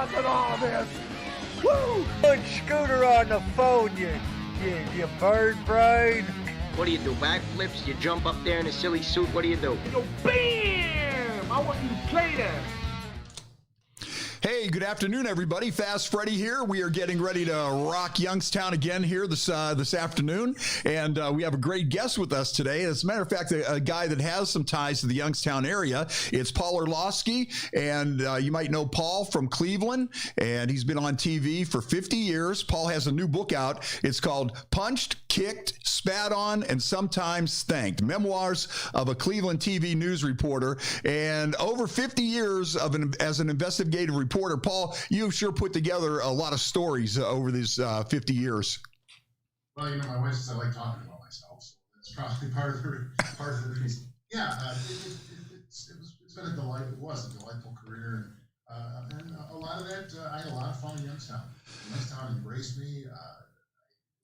causing all this. Woo! Put Scooter on the phone, you bird brain. What do you do, backflips? You jump up there in a silly suit? What do you do? Yo, bam! I want you to play that. Hey, good afternoon, everybody. Fast Freddie here. We are getting ready to rock Youngstown again here this afternoon, and we have a great guest with us today. As a matter of fact, a guy that has some ties to the Youngstown area. It's Paul Orlowski, and you might know Paul from Cleveland, and he's been on TV for 50 years. Paul has a new book out. It's called Punched, Kicked, Spat On, and Sometimes Thanked, Memoirs of a Cleveland TV News Reporter. And over 50 years as an investigative reporter, Paul, you've sure put together a lot of stories over these 50 years. Well, you know, my wife says I like talking about myself, so that's probably part of the reason. Yeah, it's been a delight. It was a delightful career, and a lot of that. I had a lot of fun in Youngstown. Youngstown embraced me.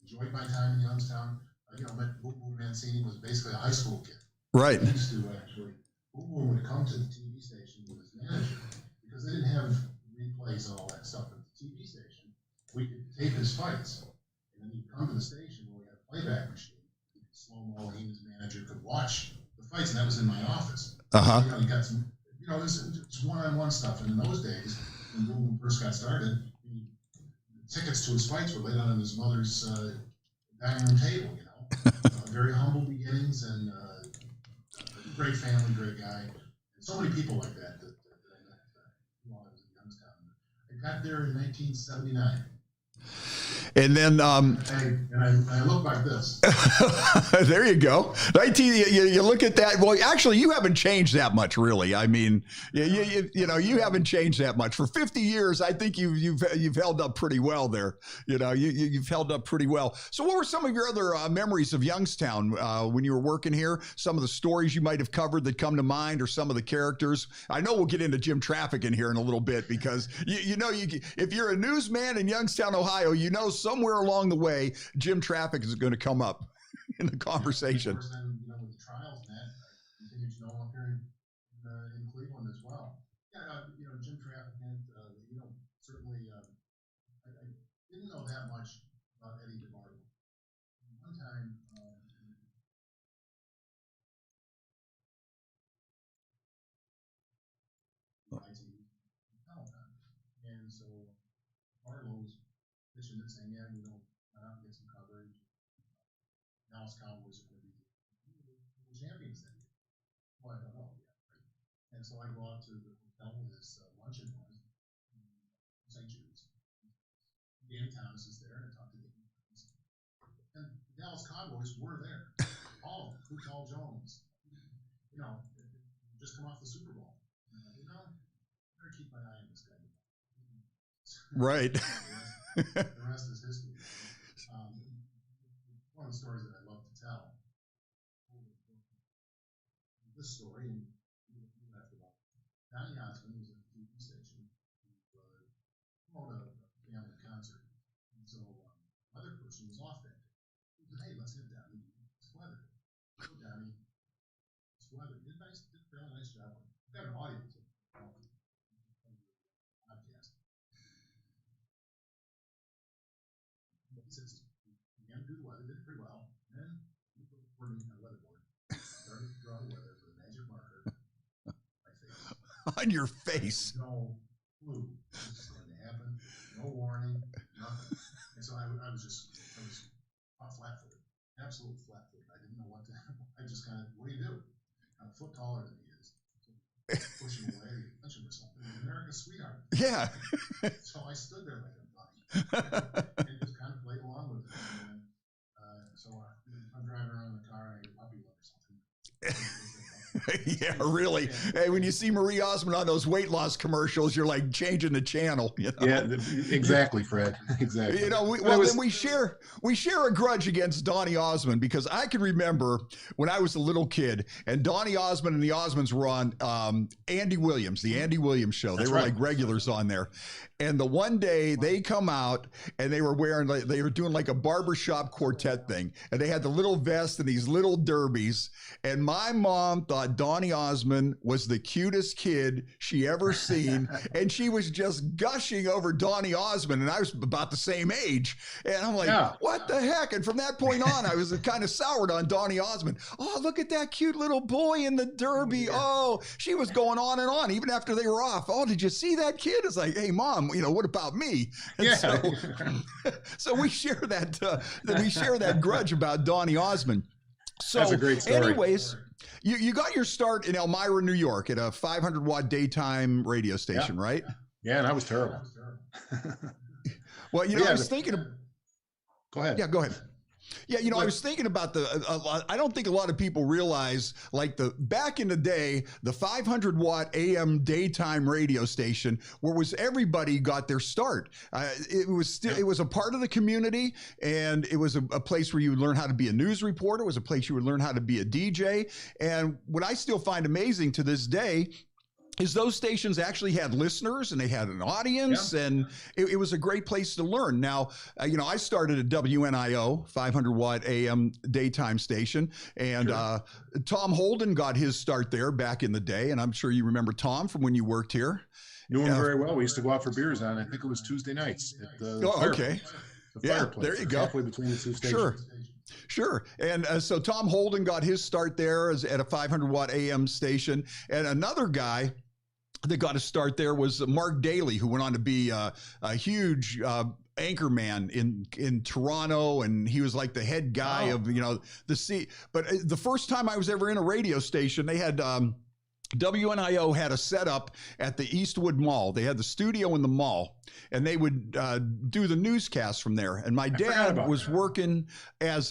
Enjoyed my time in Youngstown. Met Boom Boom Mancini, was basically a high school kid. Right. He used to actually, Boom Boom would come to the TV station with his manager because they didn't have replays and all that stuff at the TV station. We could tape his fights, and then he'd come to the station where we had a playback machine. Slow-mo, he and his manager could watch the fights, and that was in my office. Uh-huh. You got some, it's one-on-one stuff, and in those days, when Boom Boom first got started, the tickets to his fights were laid out on his mother's dining room table, very humble beginnings, and great family, great guy. And so many people like that I met while I was in Youngstown. I got there in 1979. And then I look like this. there you go. 19. You look at that. Well, actually, you haven't changed that much, really. I mean, you haven't changed that much for 50 years. I think you've held up pretty well there. You've held up pretty well. So, what were some of your other memories of Youngstown when you were working here? Some of the stories you might have covered that come to mind, or some of the characters. I know we'll get into Jim Trafficant here in a little bit because if you're a newsman in Youngstown, Ohio, somewhere along the way, Jim Trafficant is going to come up in the conversation. Of course, then, with the trials, Matt, I continue to know him here in Cleveland as well. Yeah, Jim Trafficant, certainly, I didn't know that much about Eddie DeMarco. One time, and so Ariel was pitching and saying, yeah, why not get some coverage? Dallas Cowboys are going to be the champions then. Well, I don't know. Yeah, right. And so I go out to the hotel where this luncheon was in St. Jude's. Danny Thomas is there, and I talked to Danny Thomas. And the Dallas Cowboys were there. All of them. Hutal Jones. Just come off the Super Bowl. I better keep my eye on this guy. Right. The rest is history. One of the stories that I love to tell. This story, and you laughed about it. Donny Osmond was at the TV station to promote a family concert. And so another person was off that day. He said, hey, let's get Donny this weather. So Donny, this weather, did a fairly nice job. We've got an audience. He says, he began to do the weather, did it pretty well. And then he put the coordinating on the weatherboard, started to draw the weather with a magic marker on my face. On your face. No clue this is going to happen. No warning, nothing. And so I was flat-footed, absolutely flat-footed. I didn't know what to do. I just kind of, what do you do? I'm a foot taller than he is. So push him away, punch him or something. America's sweetheart. Yeah. So I stood there like a bunny. And just kind of played along with it. And, so I'm driving around in the car and I get a puppy love or something. Yeah, really. Hey, when you see Marie Osmond on those weight loss commercials, you're like changing the channel. Yeah, exactly, Fred. Exactly. Then we share a grudge against Donny Osmond, because I can remember when I was a little kid and Donny Osmond and the Osmonds were on Andy Williams, the Andy Williams show. They were like regulars on there. And the one day they come out and they were doing like a barbershop quartet thing. And they had the little vest and these little derbies. And my mom thought thought Donny Osmond was the cutest kid she ever seen. And she was just gushing over Donny Osmond. And I was about the same age. And I'm like, what the heck? And from that point on, I was kind of soured on Donny Osmond. Oh, look at that cute little boy in the Derby. Oh, she was going on and on, even after they were off. Oh, did you see that kid? It's like, hey, Mom, what about me? And so we share that grudge about Donny Osmond. So That's a great story. Anyways, you got your start in Elmira, New York at a 500-watt daytime radio station, right? Yeah, and I was terrible. Well, I was thinking of... Go ahead. Yeah, go ahead. Yeah, I was thinking about I don't think a lot of people realize, like, back in the day, the 500-watt AM daytime radio station, where everybody got their start. It was a part of the community, and it was a place where you would learn how to be a news reporter. It was a place you would learn how to be a DJ. And what I still find amazing to this day is those stations actually had listeners and they had an audience, and it was a great place to learn. Now, I started at WNIO, 500-watt AM daytime station, and Tom Holden got his start there back in the day, and I'm sure you remember Tom from when you worked here. Knew him very well. We used to go out for beers on, I think it was Tuesday nights at the fireplace. The fireplace. There you go. Halfway between the two stations. Sure. And so Tom Holden got his start there at a 500-watt AM station, and another guy that got to start there was Mark Daly, who went on to be a huge anchor man in Toronto, and he was like the head guy of the sea. But the first time I was ever in a radio station, they had WNIO had a setup at the Eastwood Mall. They had the studio in the mall, and they would do the newscast from there. And my dad was working as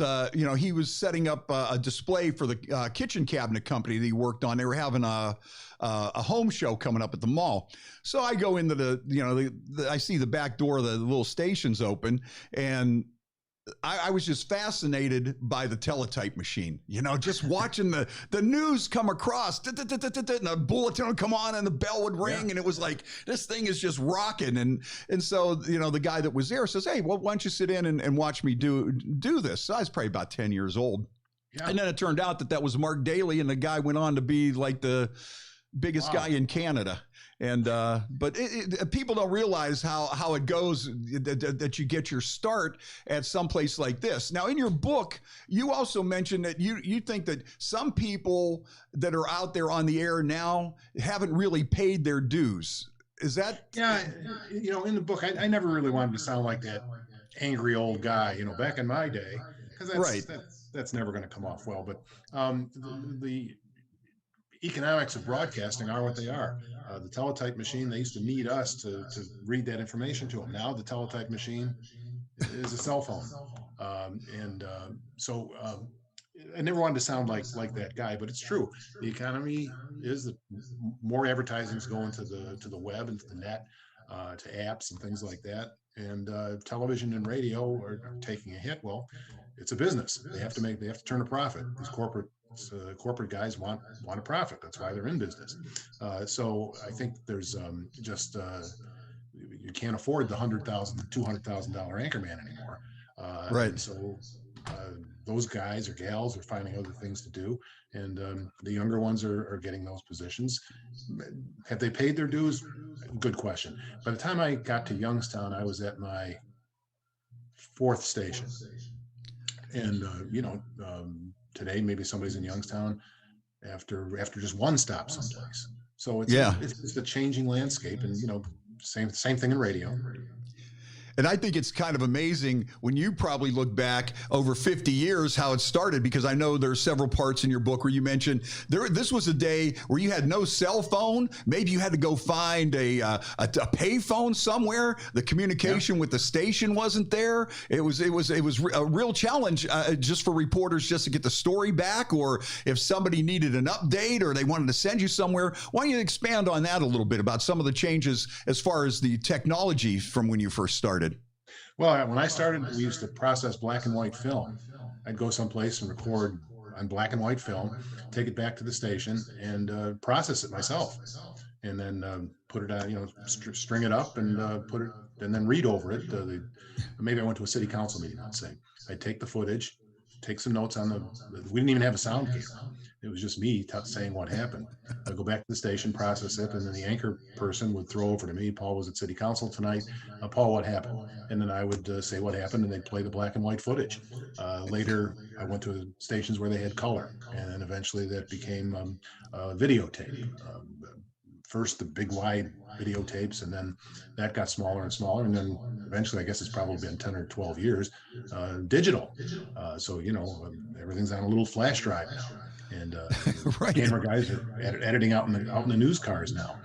he was setting up a display for the kitchen cabinet company that he worked on. They were having a home show coming up at the mall. So I go into I see the back door of the little stations open, and I was just fascinated by the teletype machine, just watching the news come across, and the bulletin would come on and the bell would ring, and it was like, this thing is just rocking. And so, the guy that was there says, hey, well, why don't you sit in and watch me do this? So I was probably about 10 years old. Yeah. And then it turned out that was Mark Daly, and the guy went on to be like the biggest guy in Canada. And but people don't realize how it goes, that you get your start at some place like this. Now, in your book, you also mentioned that you think that some people that are out there on the air now haven't really paid their dues. Is that? Yeah, in the book, I never really wanted to sound like that angry old guy, back in my day, because that's never going to come off well. But the economics of broadcasting are what they are. The teletype machine, they used to need us to read that information to them. Now the teletype machine is a cell phone. So I never wanted to sound like that guy, but it's true. The economy is more advertising is going to the web and to the net, to apps and things like that. And television and radio are taking a hit. Well, it's a business. They have to turn a profit. These corporate guys want a profit. That's why they're in business. So I think there's you can't afford the $100,000, $200,000 anchorman anymore. Right. And so those guys or gals are finding other things to do, and the younger ones are getting those positions. Have they paid their dues? Good question. By the time I got to Youngstown, I was at my fourth station, and today maybe somebody's in Youngstown after just one stop someplace. So it's a changing landscape, and same thing in radio. And I think it's kind of amazing when you probably look back over 50 years how it started, because I know there's several parts in your book where you mentioned this was a day where you had no cell phone. Maybe you had to go find a pay phone somewhere. The communication with the station wasn't there. It was a real challenge just for reporters just to get the story back, or if somebody needed an update or they wanted to send you somewhere. Why don't you expand on that a little bit about some of the changes as far as the technology from when you first started? Well, when I started, we used to process black and white film. I'd go someplace and record on black and white film, take it back to the station, and process it myself, and then put it on, string it up and put it, and then read over it. Maybe I went to a city council meeting. I'd take the footage, take some notes on we didn't even have a sound cue. It was just me saying what happened. I'd go back to the station, process it, and then the anchor person would throw over to me. Paul was at city council tonight. Paul, what happened? And then I would say what happened, and they'd play the black and white footage. Later, I went to stations where they had color, and then eventually that became videotape. First, the big wide videotapes, and then that got smaller and smaller. And then eventually, I guess it's probably been 10 or 12 years, digital. So, everything's on a little flash drive now. And right. camera guys are editing out in the news cars now,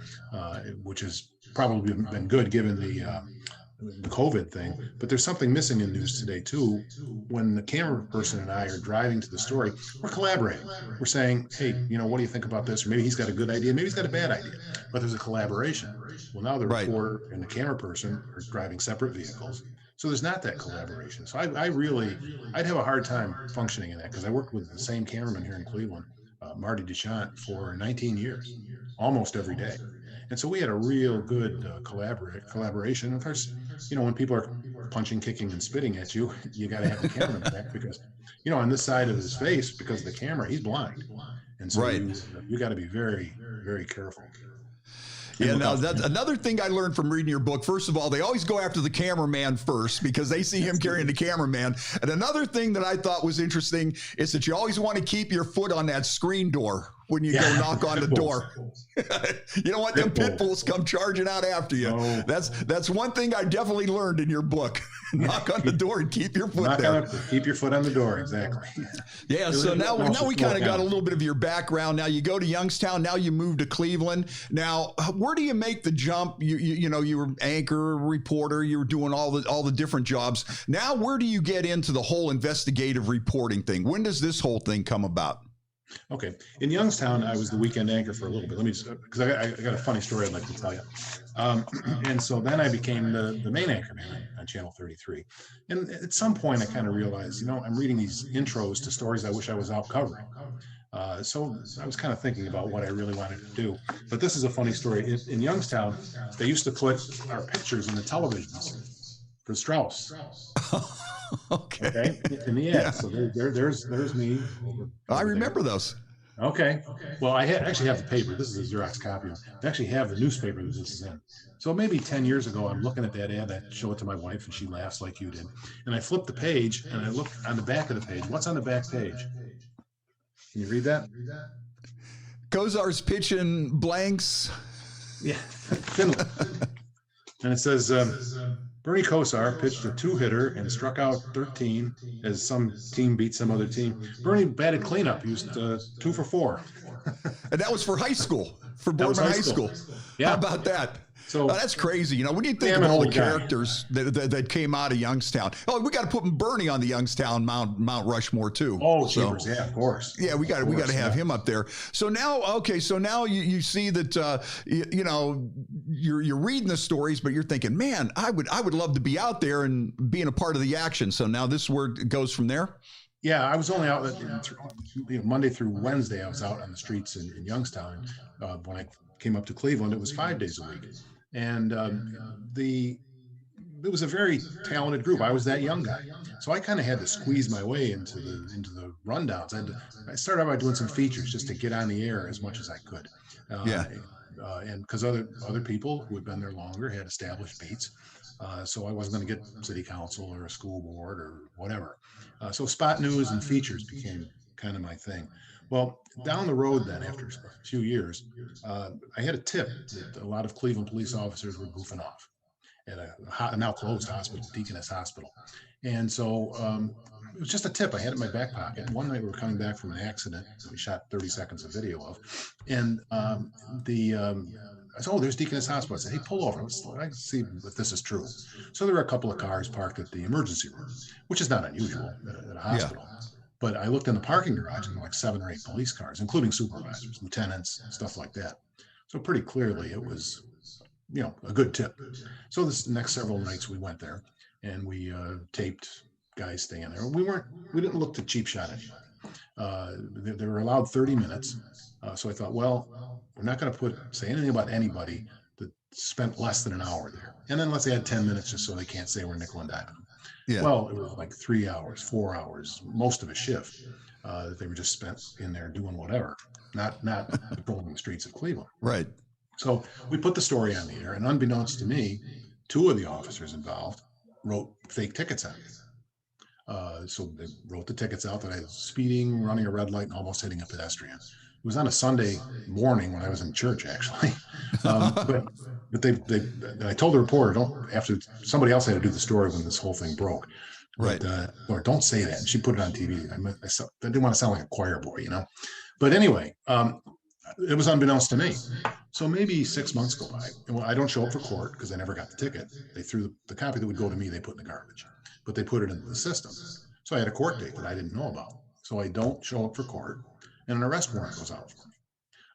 which has probably been good given the COVID thing. But there's something missing in news today too. When the camera person and I are driving to the story, we're collaborating. We're saying, hey, what do you think about this? Or maybe he's got a good idea, maybe he's got a bad idea. But there's a collaboration. Well, now the reporter and the camera person are driving separate vehicles. So there's not that collaboration. So I'd have a hard time functioning in that, because I worked with the same cameraman here in Cleveland, Marty Deschamps, for 19 years, almost every day. And so we had a real good collaboration. Of course, when people are punching, kicking, and spitting at you, you got to have the cameraman back, because, on this side of his face, because of the camera, he's blind. And so you got to be very, very careful. Yeah, now that's another thing I learned from reading your book. First of all, they always go after the cameraman first because they see him carrying the cameraman. And another thing that I thought was interesting is that you always want to keep your foot on that screen door when you go knock on the door. You don't want them pit bulls come charging out after you. No. That's one thing I definitely learned in your book. Knock on the door and keep your foot there. Keep your foot on the door, exactly. Yeah, so now we kind of got a little bit of your background. Now you go to Youngstown, now you move to Cleveland. Now, where do you make the jump? You were anchor, reporter, you were doing all the different jobs. Now, where do you get into the whole investigative reporting thing? When does this whole thing come about? Okay. In Youngstown, I was the weekend anchor for a little bit. Let me just, because I got a funny story I'd like to tell you. And so then I became the main anchor man on Channel 33. And at some point, I kind of realized, I'm reading these intros to stories I wish I was out covering. So I was kind of thinking about what I really wanted to do. But this is a funny story. In Youngstown, they used to put our pictures in the televisions for Strauss. Okay. In the ad. So there's me. I remember those. Okay. Well, I actually have the paper. This is a Xerox copy. I actually have the newspaper that this is in. So maybe 10 years ago, I'm looking at that ad. I show it to my wife, and she laughs like you did. And I flip the page, and I look on the back of the page. What's on the back page? Can you read that? Kozar's pitching blanks. Yeah. Finland. And it says, Bernie Kosar pitched a 2-hitter and struck out 13 as some team beat some other team. Bernie batted cleanup, used 2 for 4. And that was for high school, for Boardman High School. Yeah. How about that? So that's crazy. When you think of all the characters that came out of Youngstown. Oh, we got to put Bernie on the Youngstown Mount Rushmore too. Oh, jeepers, yeah, of course. Yeah, we got to have him up there. So now, you see that you're reading the stories, but you're thinking, man, I would love to be out there and being a part of the action. So now this is where it goes from there. Yeah, I was only out Monday through Wednesday. I was out on the streets in Youngstown. When I came up to Cleveland, it was 5 days a week. And it was a very talented group. I was that young guy, so I kind of had to squeeze my way into the rundowns. I started out by doing some features just to get on the air as much as I could. And because other people who had been there longer had established beats, so I wasn't going to get city council or a school board or whatever. So spot news and features became kind of my thing. Well, down the road then, after a few years, I had a tip that a lot of Cleveland police officers were goofing off at a now closed hospital, Deaconess Hospital. And so it was just a tip. I had it in my back pocket. One night we were coming back from an accident that we shot 30 seconds of video of. And I said, oh, there's Deaconess Hospital. I said, hey, pull over. I see if this is true. So there were a couple of cars parked at the emergency room, which is not unusual at a hospital. Yeah. But I looked in the parking garage and there were like 7 or 8 police cars, including supervisors, lieutenants, stuff like that. So pretty clearly it was, a good tip. So this next several nights we went there and we taped guys staying there. We didn't look to cheap shot anybody. They were allowed 30 minutes. So I thought, well, we're not going to say anything about anybody that spent less than an hour there. And then let's add 10 minutes just so they can't say we're nickel and diming them. Yeah. Well, it was like 3 hours, 4 hours, most of a shift. that they were just spent in there doing whatever, not patrolling the streets of Cleveland. Right. So we put the story on the air, and unbeknownst to me, two of the officers involved wrote fake tickets on me. So they wrote the tickets out that I was speeding, running a red light, and almost hitting a pedestrian. It was on a Sunday morning when I was in church, actually. But I told the reporter, after somebody else had to do the story when this whole thing broke. Right. But, or don't say that. And she put it on TV. I didn't want to sound like a choir boy, you know. But anyway, it was unbeknownst to me. So maybe 6 months go by. And I don't show up for court because I never got the ticket. They threw the copy that would go to me, they put in the garbage. But they put it into the system. So I had a court date that I didn't know about. So I don't show up for court, and an arrest warrant goes out for me.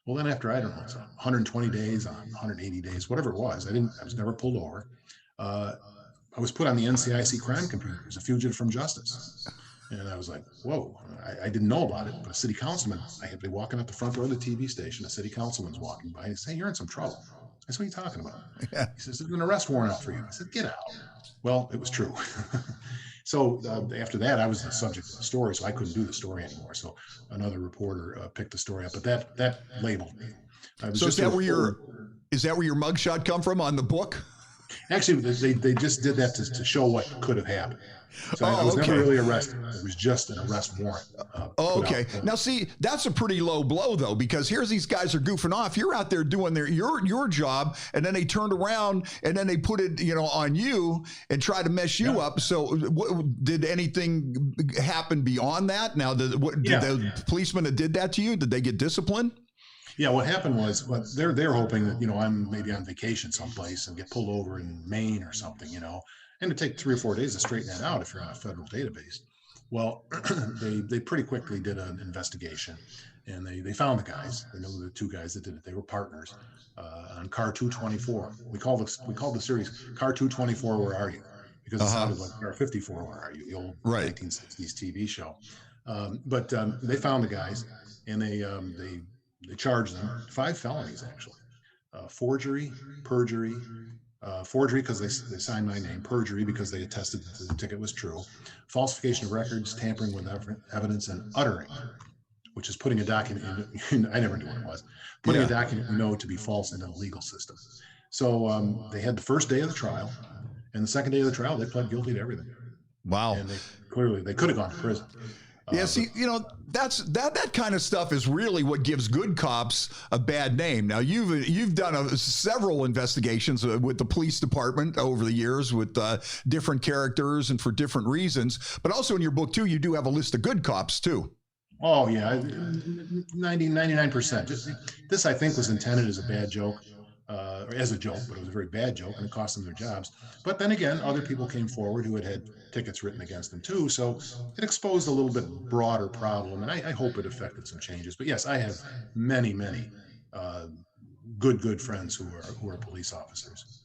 Well, then after, I don't know, 120 days on 180 days, whatever it was, I was never pulled over. I was put on the NCIC crime computer as a fugitive from justice. And I was like, whoa, I didn't know about it. But a city councilman, I had been walking up the front door of the TV station. A city councilman's walking by. He said, hey, you're in some trouble. I said, what are you talking about? Yeah. He says, there's an arrest warrant out for you. I said, get out. Well, it was true. So after that, I was the subject of the story, so I couldn't do the story anymore. So another reporter picked the story up, but that labeled me. So is that where your mugshot come from on the book? Actually, they just did that to show what could have happened. So I was never really arrested. It was just an arrest warrant. Okay. Now, see, that's a pretty low blow, though, because here's these guys are goofing off. You're out there doing your job, and then they turned around and then they put it, on you and try to mess you up. So, did anything happen beyond that? Now, did the policemen that did that to you? Did they get disciplined? Yeah, what happened was, they're hoping that I'm maybe on vacation someplace and get pulled over in Maine or something, and it'd take 3 or 4 days to straighten that out if you're on a federal database. Well, they pretty quickly did an investigation, and they found the guys. They knew the two guys that did it. They were partners on Car 224. We called the series Car 224. Where are you? Because it sounded like Car 54. Where are you? The old 1960s TV show. But they found the guys, and they charged them 5 felonies actually: forgery, perjury. Forgery because they signed my name, perjury because they attested that the ticket was true, falsification of records, tampering with evidence, and uttering, which is putting a document in, I never knew what it was, putting a document we know to be false in the legal system. So they had the first day of the trial, and the second day of the trial, they pled guilty to everything. Wow. And they could have gone to prison. Yeah, see, that kind of stuff is really what gives good cops a bad name. Now, you've done several investigations with the police department over the years with different characters and for different reasons. But also in your book, too, you do have a list of good cops, too. Oh, yeah, 99%. This, I think, was intended as a bad joke. Or as a joke, but it was a very bad joke, and it cost them their jobs. But then again, other people came forward who had tickets written against them too, so it exposed a little bit broader problem, and I hope it affected some changes. But yes, I have many good friends who are police officers.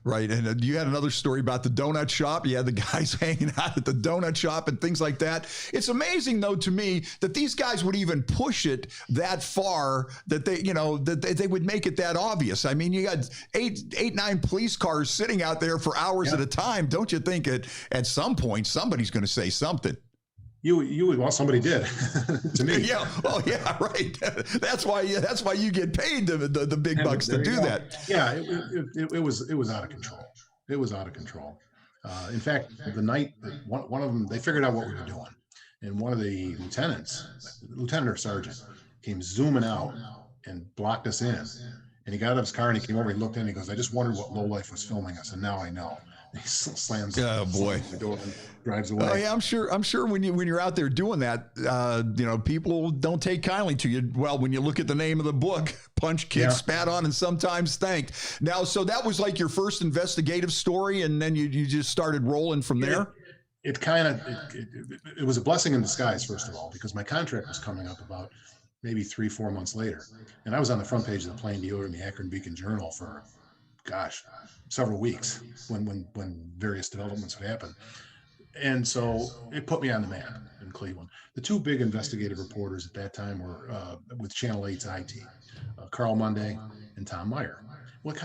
Right. And you had another story about the donut shop. You had the guys hanging out at the donut shop and things like that. It's amazing, though, to me that these guys would even push it that far, that they would make it that obvious. I mean, you got 9 police cars sitting out there for hours at a time. Don't you think at some point somebody's going to say something? Well, somebody did to me. Yeah. Well, yeah, right. That's why you get paid the big bucks to do that. Yeah, it was out of control. It was out of control. In fact, the night one of them, they figured out what we were doing, and one of the lieutenant or sergeant, came zooming out and blocked us in. And he got out of his car and he came over. He looked in. And he goes, "I just wondered what lowlife was filming us, and now I know." He slams the door and drives away. Oh yeah, I'm sure when you're out there doing that, people don't take kindly to you. Well, when you look at the name of the book, Punch, Kick, Spat on, and Sometimes Thanked. Now, so that was like your first investigative story, and then you just started rolling from there. It was a blessing in disguise, first of all, because my contract was coming up about maybe 3-4 months later, and I was on the front page of the Plain Dealer and the Akron Beacon Journal for several weeks when various developments would happen. And so it put me on the map in Cleveland. The 2 big investigative reporters at that time were with Channel 8's IT, Carl Monday and Tom Meyer. Well,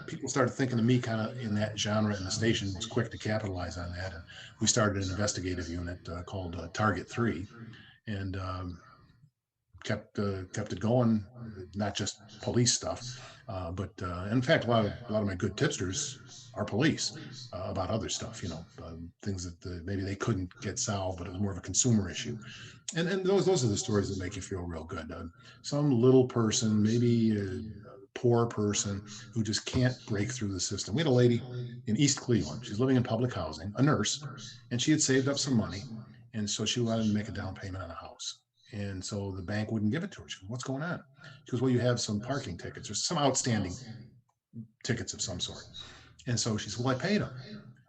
people started thinking of me kind of in that genre, and the station was quick to capitalize on that. And we started an investigative unit called Target 3. and kept it going. Not just police stuff, but in fact, a lot of my good tipsters are police about other stuff. Things that maybe they couldn't get solved, but it was more of a consumer issue. And those are the stories that make you feel real good. Some little person, maybe a poor person who just can't break through the system. We had a lady in East Cleveland. She's living in public housing, a nurse, and she had saved up some money, and so she wanted to make a down payment on a house. And so the bank wouldn't give it to her. She goes, "What's going on?" She goes, "Well, you have some parking tickets or some outstanding tickets of some sort." And so she said, "Well, I paid them."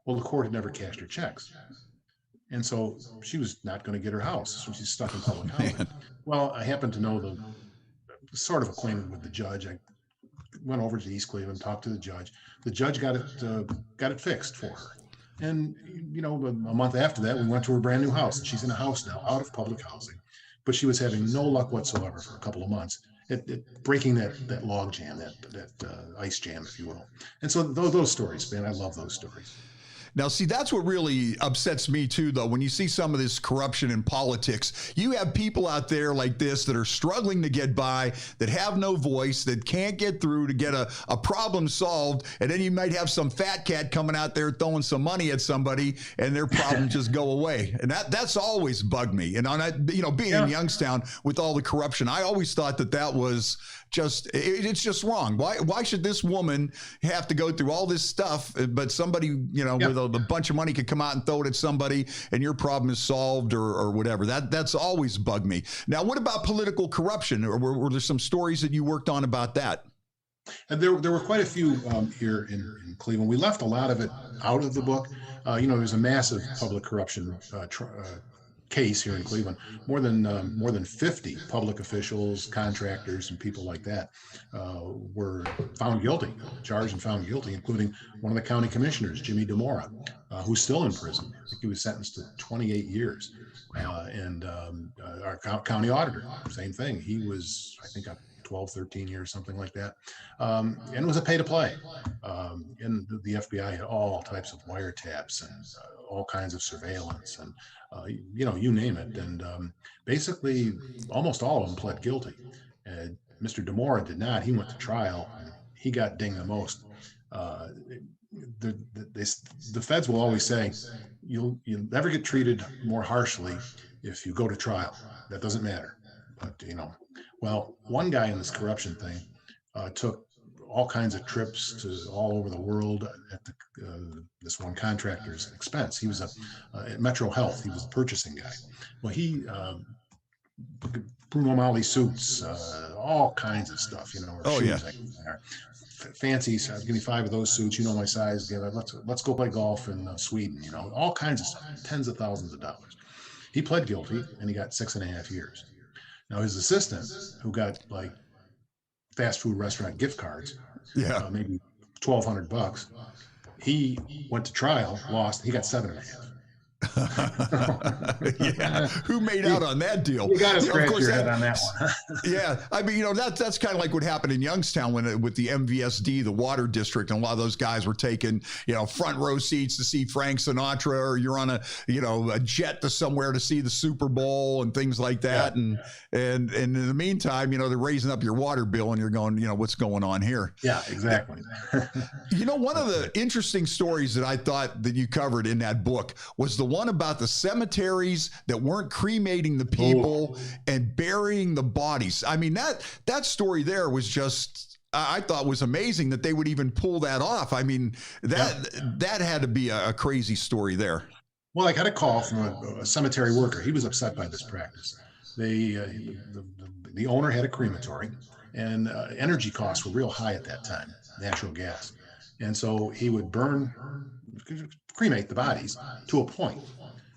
Well, the court had never cashed her checks. And so she was not going to get her house. So she's stuck in public housing. Well, I happen to know sort of acquainted with the judge. I went over to East Cleveland, talked to the judge. The judge got it fixed for her. And, a month after that, we went to her brand new house. And she's in a house now, out of public housing. But she was having no luck whatsoever for a couple of months at breaking that log jam, that ice jam, if you will. And so those stories, man, I love those stories. Now, see, that's what really upsets me too, though. When you see some of this corruption in politics, you have people out there like this that are struggling to get by, that have no voice, that can't get through to get a problem solved. And then you might have some fat cat coming out there throwing some money at somebody and their problem just go away. And that's always bugged me. And being in Youngstown with all the corruption, I always thought that was it's just wrong. Why should this woman have to go through all this stuff, but somebody, with a bunch of money could come out and throw it at somebody and your problem is solved or whatever? That's always bugged me. Now, what about political corruption? Or were there some stories that you worked on about that? And there were quite a few here in Cleveland. We left a lot of it out of the book. There's a massive public corruption case here in Cleveland. More than 50 public officials, contractors, and people like that were found guilty, charged and found guilty, including one of the county commissioners, Jimmy DeMora, who's still in prison. I think he was sentenced to 28 years. And our county auditor, same thing. He was, I think, 12, 13 years, something like that. And it was a pay to play. And the FBI had all types of wiretaps and all kinds of surveillance and, you name it. And basically, almost all of them pled guilty. Mr. DeMora did not. He went to trial. And he got dinged the most. The feds will always say, you'll never get treated more harshly if you go to trial. That doesn't matter. But, well, one guy in this corruption thing took all kinds of trips to all over the world at this one contractor's expense. He was at Metro Health. He was the purchasing guy. Well, he Bruno Mali suits, all kinds of stuff, Oh, yeah. Fancy, give me 5 of those suits. My size. Let's go play golf in Sweden. All kinds of stuff, tens of thousands of dollars. He pled guilty and he got 6.5 years. Now his assistant, who got like fast food restaurant gift cards, maybe $1,200, he went to trial, lost. He got 7.5. Yeah, who made out on that deal? You got to scratch your head on that one. Yeah, I mean, that's kind of like what happened in Youngstown with the MVSD, the water district, and a lot of those guys were taking front row seats to see Frank Sinatra, or you're on a jet to somewhere to see the Super Bowl and things like that, and in the meantime, they're raising up your water bill, and you're going, what's going on here? Yeah, exactly. One of the interesting stories that I thought that you covered in that book was the one about the cemeteries that weren't cremating the people and burying the bodies. I mean, that story there was just, I thought was amazing that they would even pull that off. I mean, that had to be a crazy story there. Well, I got a call from a cemetery worker. He was upset by this practice. The owner had a crematory, and energy costs were real high at that time, natural gas. And so he would cremate the bodies to a point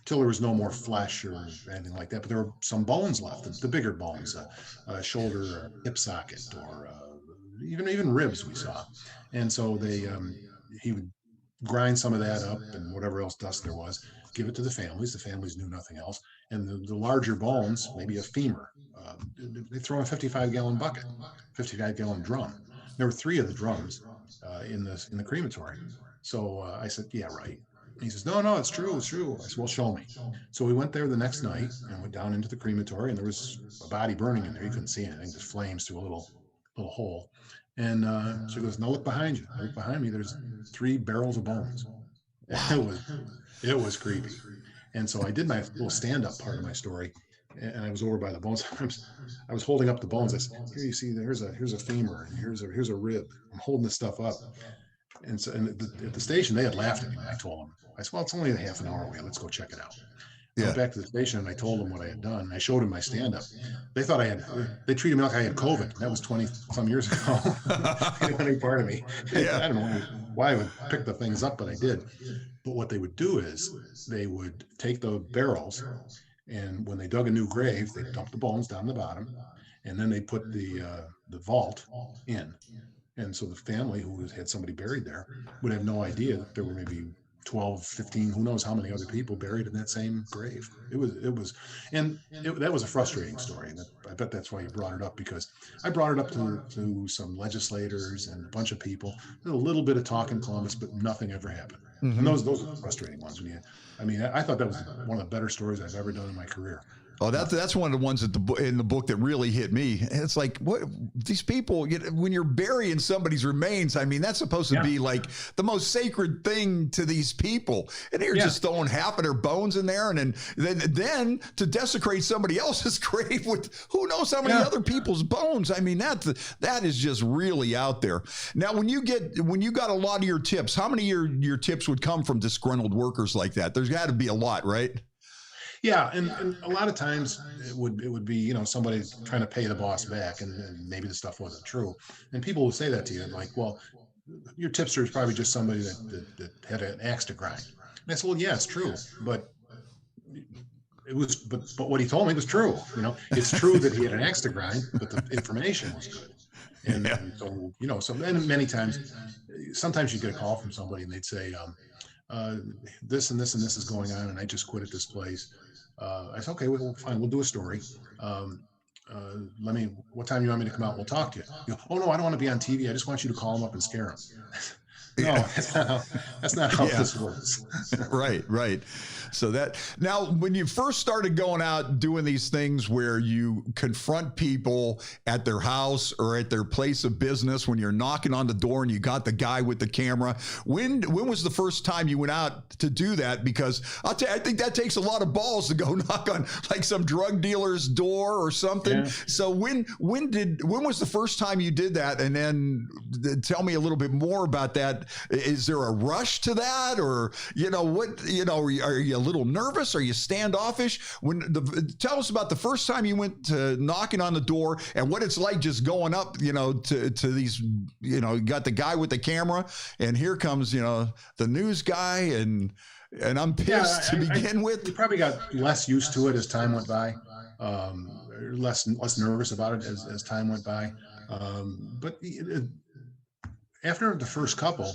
till there was no more flesh or anything like that. But there were some bones left, the bigger bones, shoulder or hip socket, or even ribs we saw. And so he would grind some of that up and whatever else dust there was, give it to the families. The families knew nothing else. And the larger bones, maybe a femur, they throw in a 55-gallon bucket, 55-gallon drum. There were 3 of the drums in the crematory. So I said, yeah, right. He says, no, it's true. It's true. I said, well, show me. So we went there the next night and went down into the crematory, and there was a body burning in there. You couldn't see anything, just flames through a little hole. And she goes, now look behind you. I look behind me. There's 3 barrels of bones. Wow. It was creepy. And so I did my little stand-up part of my story, and I was over by the bones. I was holding up the bones. I said, here you see, here's a femur, and here's a rib. I'm holding this stuff up. And so, and at the station, they had laughed at me when I told them. I said, well, it's only a half an hour away. Let's go check it out. I went back to the station and I told them what I had done. I showed them my stand-up. They thought they treated me like I had COVID. That was 20 some years ago. They didn't want any part of me. Yeah. I don't know why I would pick the things up, but I did. But what they would do is they would take the barrels, and when they dug a new grave, they dumped the bones down the bottom, and then they put the vault in. And so the family who had somebody buried there would have no idea that there were maybe 12, 15, who knows how many other people buried in that same grave. That was a frustrating story. And I bet that's why you brought it up, because I brought it up to some legislators and a bunch of people. There's a little bit of talk in Columbus, but nothing ever happened. Mm-hmm. And those are the frustrating ones. I thought that was one of the better stories I've ever done in my career. Oh, that's one of the ones in the book that really hit me. It's like, what these people, when you're burying somebody's remains, that's supposed to be like the most sacred thing to these people, and they're just throwing half of their bones in there, and then to desecrate somebody else's grave with who knows how many other people's bones. That is just really out there. Now, when you got a lot of your tips, how many of your tips would come from disgruntled workers like that? There's got to be a lot, right? Yeah, and a lot of times it would be somebody trying to pay the boss back, and maybe the stuff wasn't true, and people will say that to you, like, well, your tipster is probably just somebody that had an axe to grind. And I said, well, yeah, it's true, but what he told me was true. It's true that he had an axe to grind, but the information was good. And so many times, sometimes you get a call from somebody and they'd say, this and this and this is going on, and I just quit at this place. I said, okay, well, fine, we'll do a story. What time do you want me to come out? We'll talk to you. You go, oh no, I don't want to be on TV. I just want you to call them up and scare them. No, that's not how this works. Right. So now when you first started going out doing these things where you confront people at their house or at their place of business, when you're knocking on the door and you got the guy with the camera, when was the first time you went out to do that? Because I think that takes a lot of balls to go knock on like some drug dealer's door or something. Yeah. So when was the first time you did that? And then tell me a little bit more about that. Is there a rush to that, or are you a little nervous? Are you standoffish? Tell us about the first time you went to knocking on the door and what it's like just going up, to these, you got the guy with the camera, and here comes, the news guy, and I'm pissed to begin with. You probably got less used to it as time went by, less nervous about it as time went by. But after the first couple,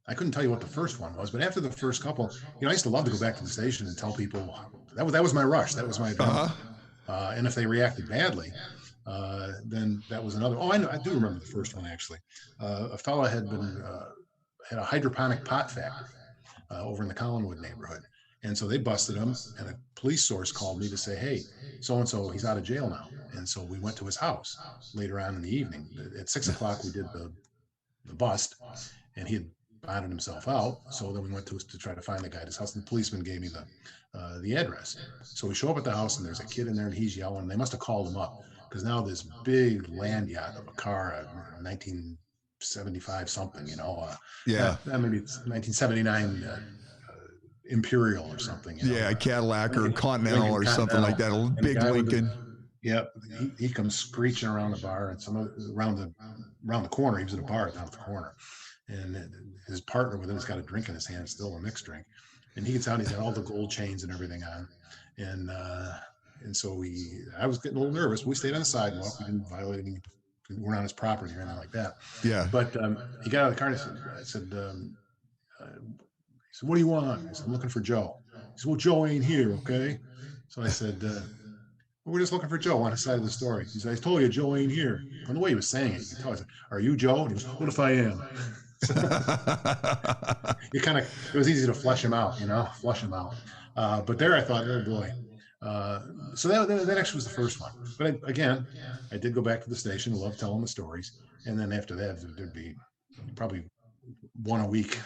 I couldn't tell you what the first one was, but after the first couple, I used to love to go back to the station and tell people that was my rush. That was my adrenaline. And if they reacted badly, then that was another. Oh, I do remember the first one, actually. A fella had a hydroponic pot factory over in the Collinwood neighborhood. And so they busted him, and a police source called me to say, hey, so-and-so, he's out of jail now. And so we went to his house later on in the evening. At 6 o'clock, we did the bust, and he had bonded himself out. So then we went to try to find the guy at his house, and the policeman gave me the address. So we show up at the house, and there's a kid in there, and he's yelling. They must have called him up, because now this big land yacht of a car, 1975 something, maybe it's 1979 Imperial or something. Cadillac or Continental or something like that, a big Lincoln. He comes screeching around the bar, and around the corner. He was at a bar down at the corner, and his partner with him has got a drink in his hand, still a mixed drink, and he gets out. He's got all the gold chains and everything on, and so I was getting a little nervous. We stayed on the sidewalk. We didn't violate any. We weren't on his property or anything like that. Yeah. But he got out of the car, and I said, what do you want? I said, I'm looking for Joe. He said, well, Joe ain't here, okay? So I said, we're just looking for Joe on his side of the story. He said, I told you Joe ain't here. From the way he was saying it, you could tell. I said, are you Joe? And he goes, what if I am? You kind of, it was easy to flush him out, flush him out. But there I thought, oh boy. So that actually was the first one. But again, I did go back to the station, love telling the stories. And then after that, there'd be probably one a week.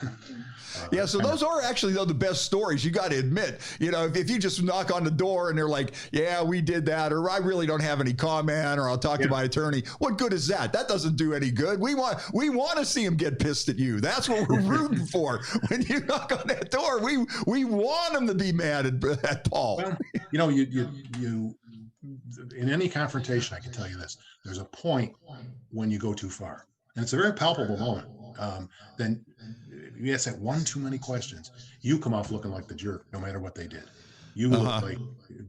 Yeah, so those are actually, though, the best stories, you got to admit. If you just knock on the door and they're like, yeah, we did that, or I really don't have any comment, or I'll talk to my attorney, what good is that? That doesn't do any good. We want to see them get pissed at you. That's what we're rooting for. When you knock on that door, we want them to be mad at Paul. Well, you in any confrontation, I can tell you this, there's a point when you go too far. And it's a very palpable moment. Then you ask that one too many questions, you come off looking like the jerk, no matter what they did. You look like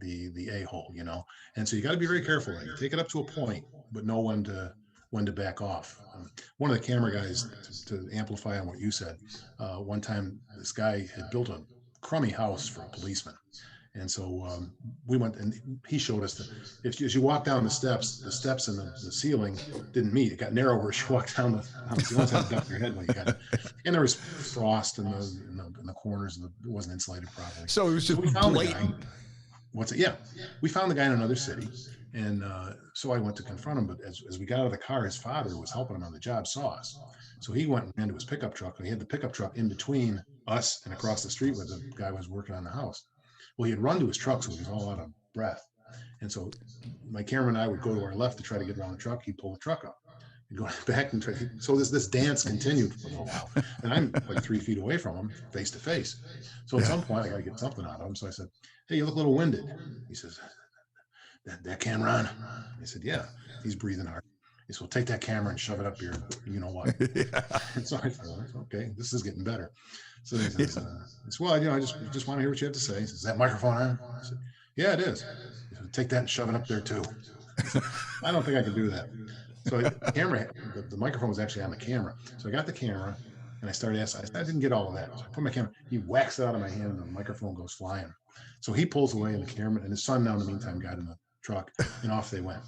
the a-hole, And so you got to be very careful. You take it up to a point, but know when to back off. One of the camera guys, to amplify on what you said, one time this guy had built a crummy house for a policeman. And so we went, and he showed us that as you walk down the steps and the ceiling didn't meet. It got narrower as you walked down the ceiling. You almost had to duck your head when you got it. And there was frost in the corners, and it wasn't insulated properly. So it was just blatant. What's it? Yeah. We found the guy in another city. And so I went to confront him. But as we got out of the car, his father who was helping him on the job, saw us. So he went into his pickup truck, and he had the pickup truck in between us and across the street where the guy was working on the house. Well, he had run to his truck, so he was all out of breath. And so my cameraman and I would go to our left to try to get around the truck. He'd pull the truck up. He'd go back and try. So this dance continued for a little while. And I'm like 3 feet away from him, face to face. So at some point, I got to get something out of him. So I said, hey, you look a little winded. He says, that camera on? I said, yeah. He's breathing hard. He said, well, take that camera and shove it up your, you know what. And so I thought, okay, this is getting better. So he says, well, I just want to hear what you have to say. He says, is that microphone on? I said, yeah, it is. He said, take that and shove it up there too. Said, I don't think I can do that. So the microphone was actually on the camera. So I got the camera and I started asking. I didn't get all of that. So I put my camera, he whacks it out of my hand and the microphone goes flying. So he pulls away and the camera, and his son now in the meantime got in the truck, and off they went.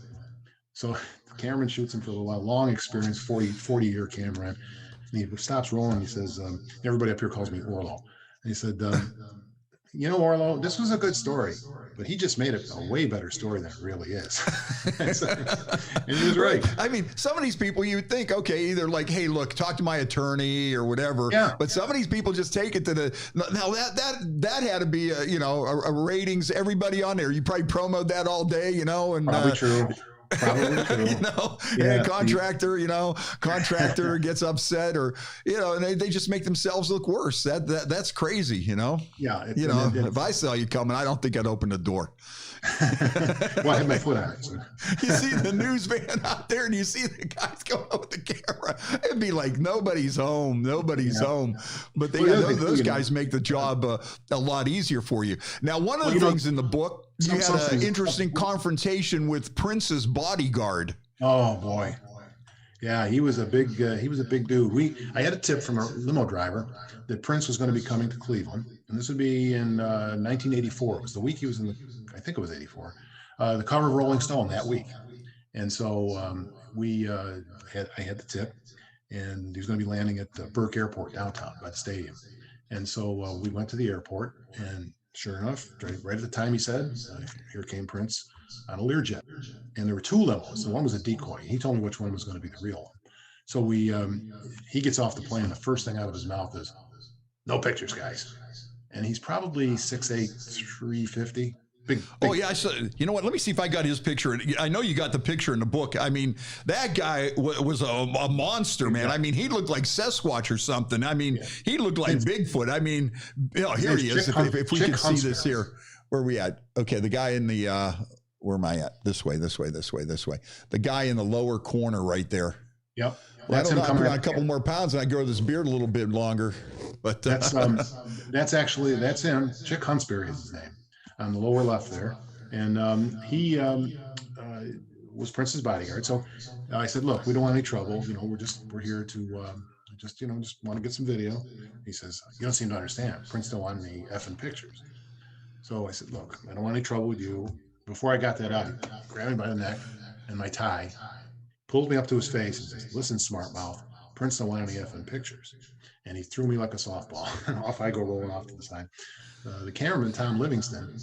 So the cameraman shoots him for a little while, long experience, 40-year cameraman. And he stops rolling. He says, everybody up here calls me Orlo. And he said, Orlo, this was a good story, but he just made it a way better story than it really is. And he was right. I mean, some of these people you would think, okay, either like, hey, look, talk to my attorney or whatever. Yeah. But some of these people just take it to now that had to be a ratings. Everybody on there, you probably promoted that all day, and probably true. Probably true. And contractor gets upset, or and they just make themselves look worse. That's crazy, Yeah. If I saw you coming, I don't think I'd open the door. Well, I had my foot on it. So. You see the news van out there, and you see the guys going out with the camera. It'd be like nobody's home. But those guys make the job a lot easier for you. Now, one of the things in the book, you had an interesting confrontation with Prince's bodyguard. Oh boy, yeah, he was a big dude. I had a tip from a limo driver that Prince was going to be coming to Cleveland, and this would be in 1984. It was the week he was I think it was 84, the cover of Rolling Stone that week. And so I had the tip, and he was going to be landing at the Burke Airport downtown by the stadium. And so we went to the airport, and sure enough, right at the time he said, here came Prince on a Learjet. And there were two limos, and one was a decoy. He told me which one was going to be the real one. So he gets off the plane, and the first thing out of his mouth is, no pictures, guys. And he's probably 6'8", 350. Big. Oh yeah, you know what? Let me see if I got his picture. I know you got the picture in the book. I mean, that guy was a monster, man. I mean, he looked like Sasquatch or something. I mean, he looked like Bigfoot. I mean, here he is. If we can see this here, where are we at? Okay, the guy in the where am I at? This way. The guy in the lower corner right there. Yep. Well, I put on a couple more pounds and I grow this beard a little bit longer. But that's him. Chick Huntsberry is his name. On the lower left there, and he was Prince's bodyguard. So I said, "Look, we don't want any trouble. We're here to just want to get some video." He says, "You don't seem to understand. Prince don't want any effing pictures." So I said, "Look, I don't want any trouble with you." Before I got that out, he grabbed me by the neck and my tie, pulled me up to his face, and says, "Listen, smart mouth, Prince don't want any effing pictures. And he threw me like a softball. Off I go rolling off to the side. The cameraman, Tom Livingston,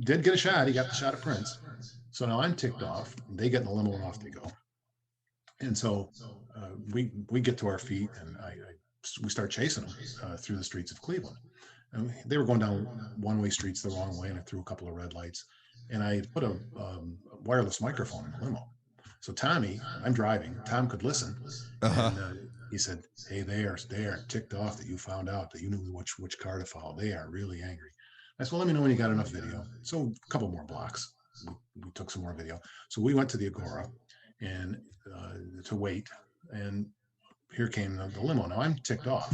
did get a shot. He got the shot of Prince. So now I'm ticked off. They get in the limo and off they go. And so we get to our feet, and we start chasing them through the streets of Cleveland. And they were going down one-way streets the wrong way, and I threw a couple of red lights. And I put a wireless microphone in the limo. So Tommy, I'm driving. Tom could listen, and he said, "Hey, they are ticked off that you found out that you knew which car to follow. They are really angry." I said, "Well, let me know when you got enough video." So a couple more blocks, we took some more video. So we went to the Agora, and to wait, and here came the limo. Now I'm ticked off.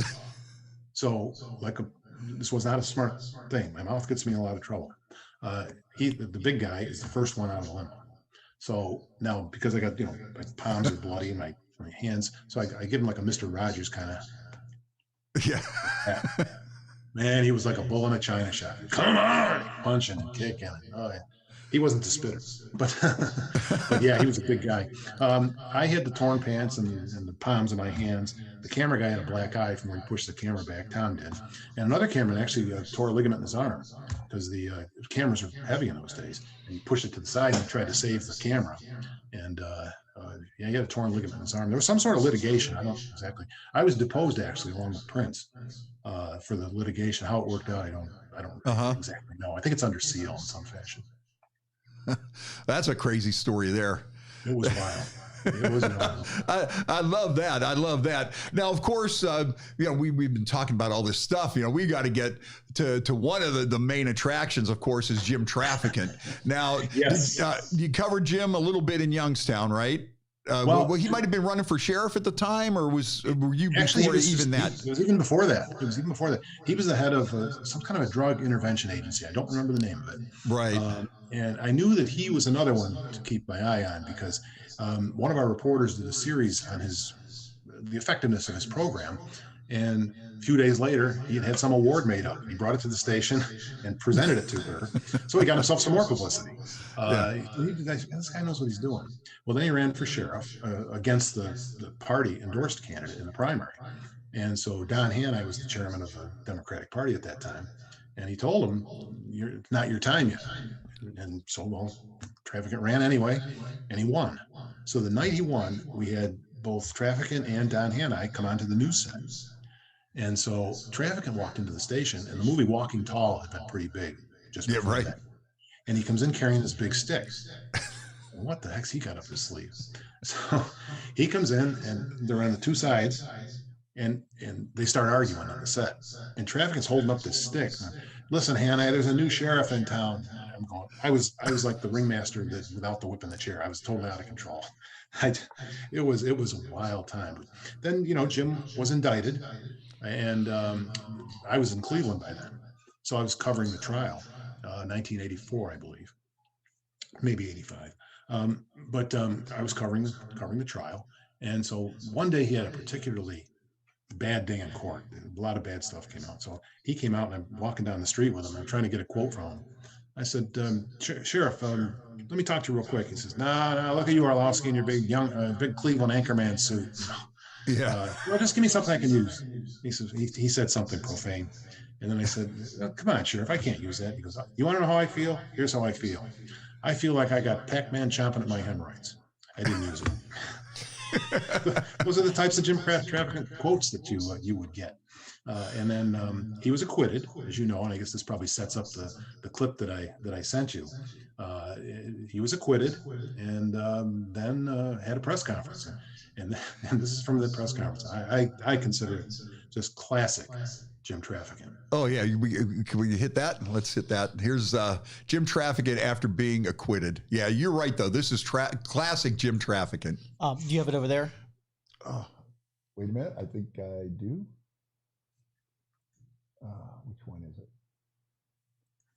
So this was not a smart thing. My mouth gets me in a lot of trouble. The big guy is the first one out of the limo. So now, because I got, my palms are bloody and my hands, so I give him like a Mr. Rogers kind of. Yeah. Man, he was like a bull in a china shop. Come on, punching and kicking. Oh, yeah. He wasn't the spitter, but yeah, he was a big guy. I had the torn pants and the palms of my hands. The camera guy had a black eye from where he pushed the camera back. Tom did, and another cameraman actually tore a ligament in his arm because the cameras are heavy in those days, and he pushed it to the side and tried to save the camera. And yeah, he had a torn ligament in his arm. There was some sort of litigation. I don't know exactly. I was deposed actually along with Prince for the litigation. How it worked out, I don't exactly know. I think it's under seal in some fashion. That's a crazy story there. It was wild. It was wild. I love that. I love that. Now, of course, we've been talking about all this stuff. We got to get to one of the main attractions, of course, is Jim Trafficant. Now, yes. You covered Jim a little bit in Youngstown, right? Well, he might have been running for sheriff at the time, or were you before even that? It was even before that. He was the head of some kind of a drug intervention agency. I don't remember the name of it. Right. And I knew that he was another one to keep my eye on because one of our reporters did a series on the effectiveness of his program. And a few days later, he had some award made up. He brought it to the station and presented it to her. So he got himself some more publicity. This guy knows what he's doing. Well, then he ran for sheriff against the party endorsed candidate in the primary. And so Don Hanai was the chairman of the Democratic Party at that time. And he told him, it's not your time yet. And so, well, Trafficant ran anyway, and he won. So the night he won, we had both Trafficant and Don Hanai come onto the news set. And so Trafficant walked into the station, and the movie Walking Tall had been pretty big. That. And he comes in carrying this big stick. What the heck's he got up his sleeve? So he comes in, and they're on the two sides, and they start arguing on the set. And Trafficant's holding up this stick. Listen, Hanai, there's a new sheriff in town. I'm going. I was like the ringmaster without the whip in the chair. I was totally out of control. It was a wild time. Then Jim was indicted, and I was in Cleveland by then, so I was covering the trial, 1984, I believe, maybe 85. But I was covering the trial, and so one day he had a particularly bad day in court. A lot of bad stuff came out. So he came out, and I'm walking down the street with him. I'm trying to get a quote from him. I said, Sheriff, let me talk to you real quick. He says, no, look at you, Orlowski, in your big Cleveland Anchorman suit. Yeah. Well, just give me something I can use. He says, he said something profane. And then I said, come on, Sheriff, I can't use that. He goes, you want to know how I feel? Here's how I feel. I feel like I got Pac-Man chomping at my hemorrhoids. I didn't use it. Those are the types of Jim Trafficant quotes that you would get. And then he was acquitted, as you know, and I guess this probably sets up the clip that I sent you. He was acquitted, and then had a press conference, and this is from the press conference. I consider it just classic Jim Trafficant. Oh yeah, can we hit that? Let's hit that. Here's Jim Trafficant after being acquitted. Yeah, you're right though. This is classic Jim Trafficant. Do you have it over there? Oh, wait a minute. I think I do. Which one is it?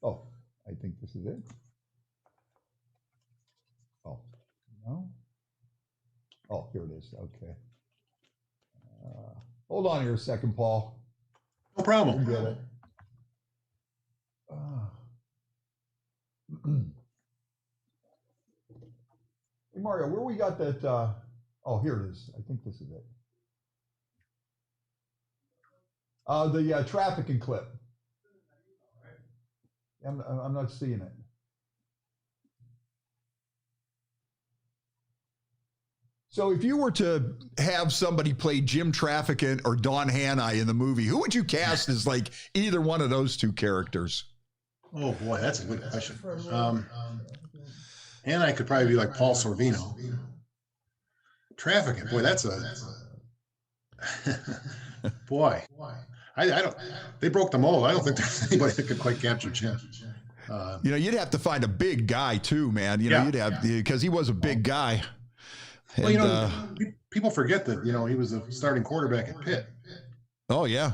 Oh, I think this is it. Oh, no. Oh, here it is. Okay. Hold on here a second, Paul. No problem. Get it. Hey, Mario, where we got that? Oh, here it is. I think this is it. The trafficking clip. I'm not seeing it. So if you were to have somebody play Jim Trafficant or Don Hannah in the movie, who would you cast as like either one of those two characters? Oh boy, that's a good question. And I could probably be like Paul Sorvino. Trafficant, boy, that's a boy. I don't. They broke the mold. I don't think there's anybody that could quite capture Jim. You'd have to find a big guy too, man. You'd have because he was a big guy. And, well, people forget that he was a starting quarterback at Pitt. Oh yeah.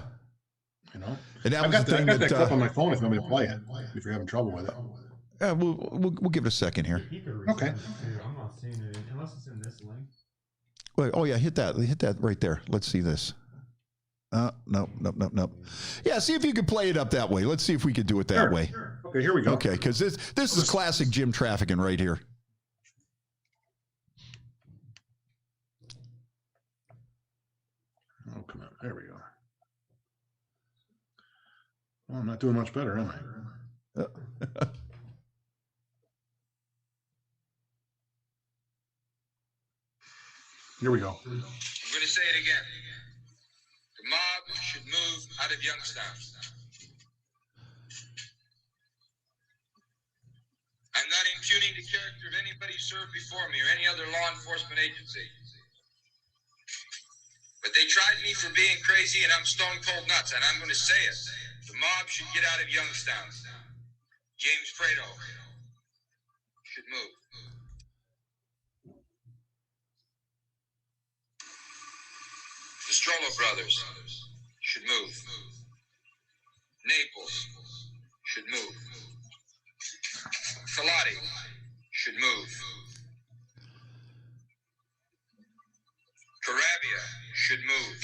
And I've got that clip on my phone if you want me to play it. If you're having trouble with it. We'll give it a second here. Okay. I'm not seeing it unless it's in this link. Wait, oh yeah, hit that right there. Let's see this. No. Yeah, see if you could play it up that way. Let's see if we could do it that way. Sure. Okay, here we go. Okay, because this is classic Jim Trafficking right here. Oh, come on. There we go. Well, I'm not doing much better, am I? Here we go. I'm going to say it again. The mob should move out of Youngstown. I'm not impugning the character of anybody who served before me or any other law enforcement agency. But they tried me for being crazy, and I'm stone cold nuts, and I'm going to say it. The mob should get out of Youngstown. James Fredo should move. The Strollo brothers should move. Naples should move. Filati should move. Carabia should move.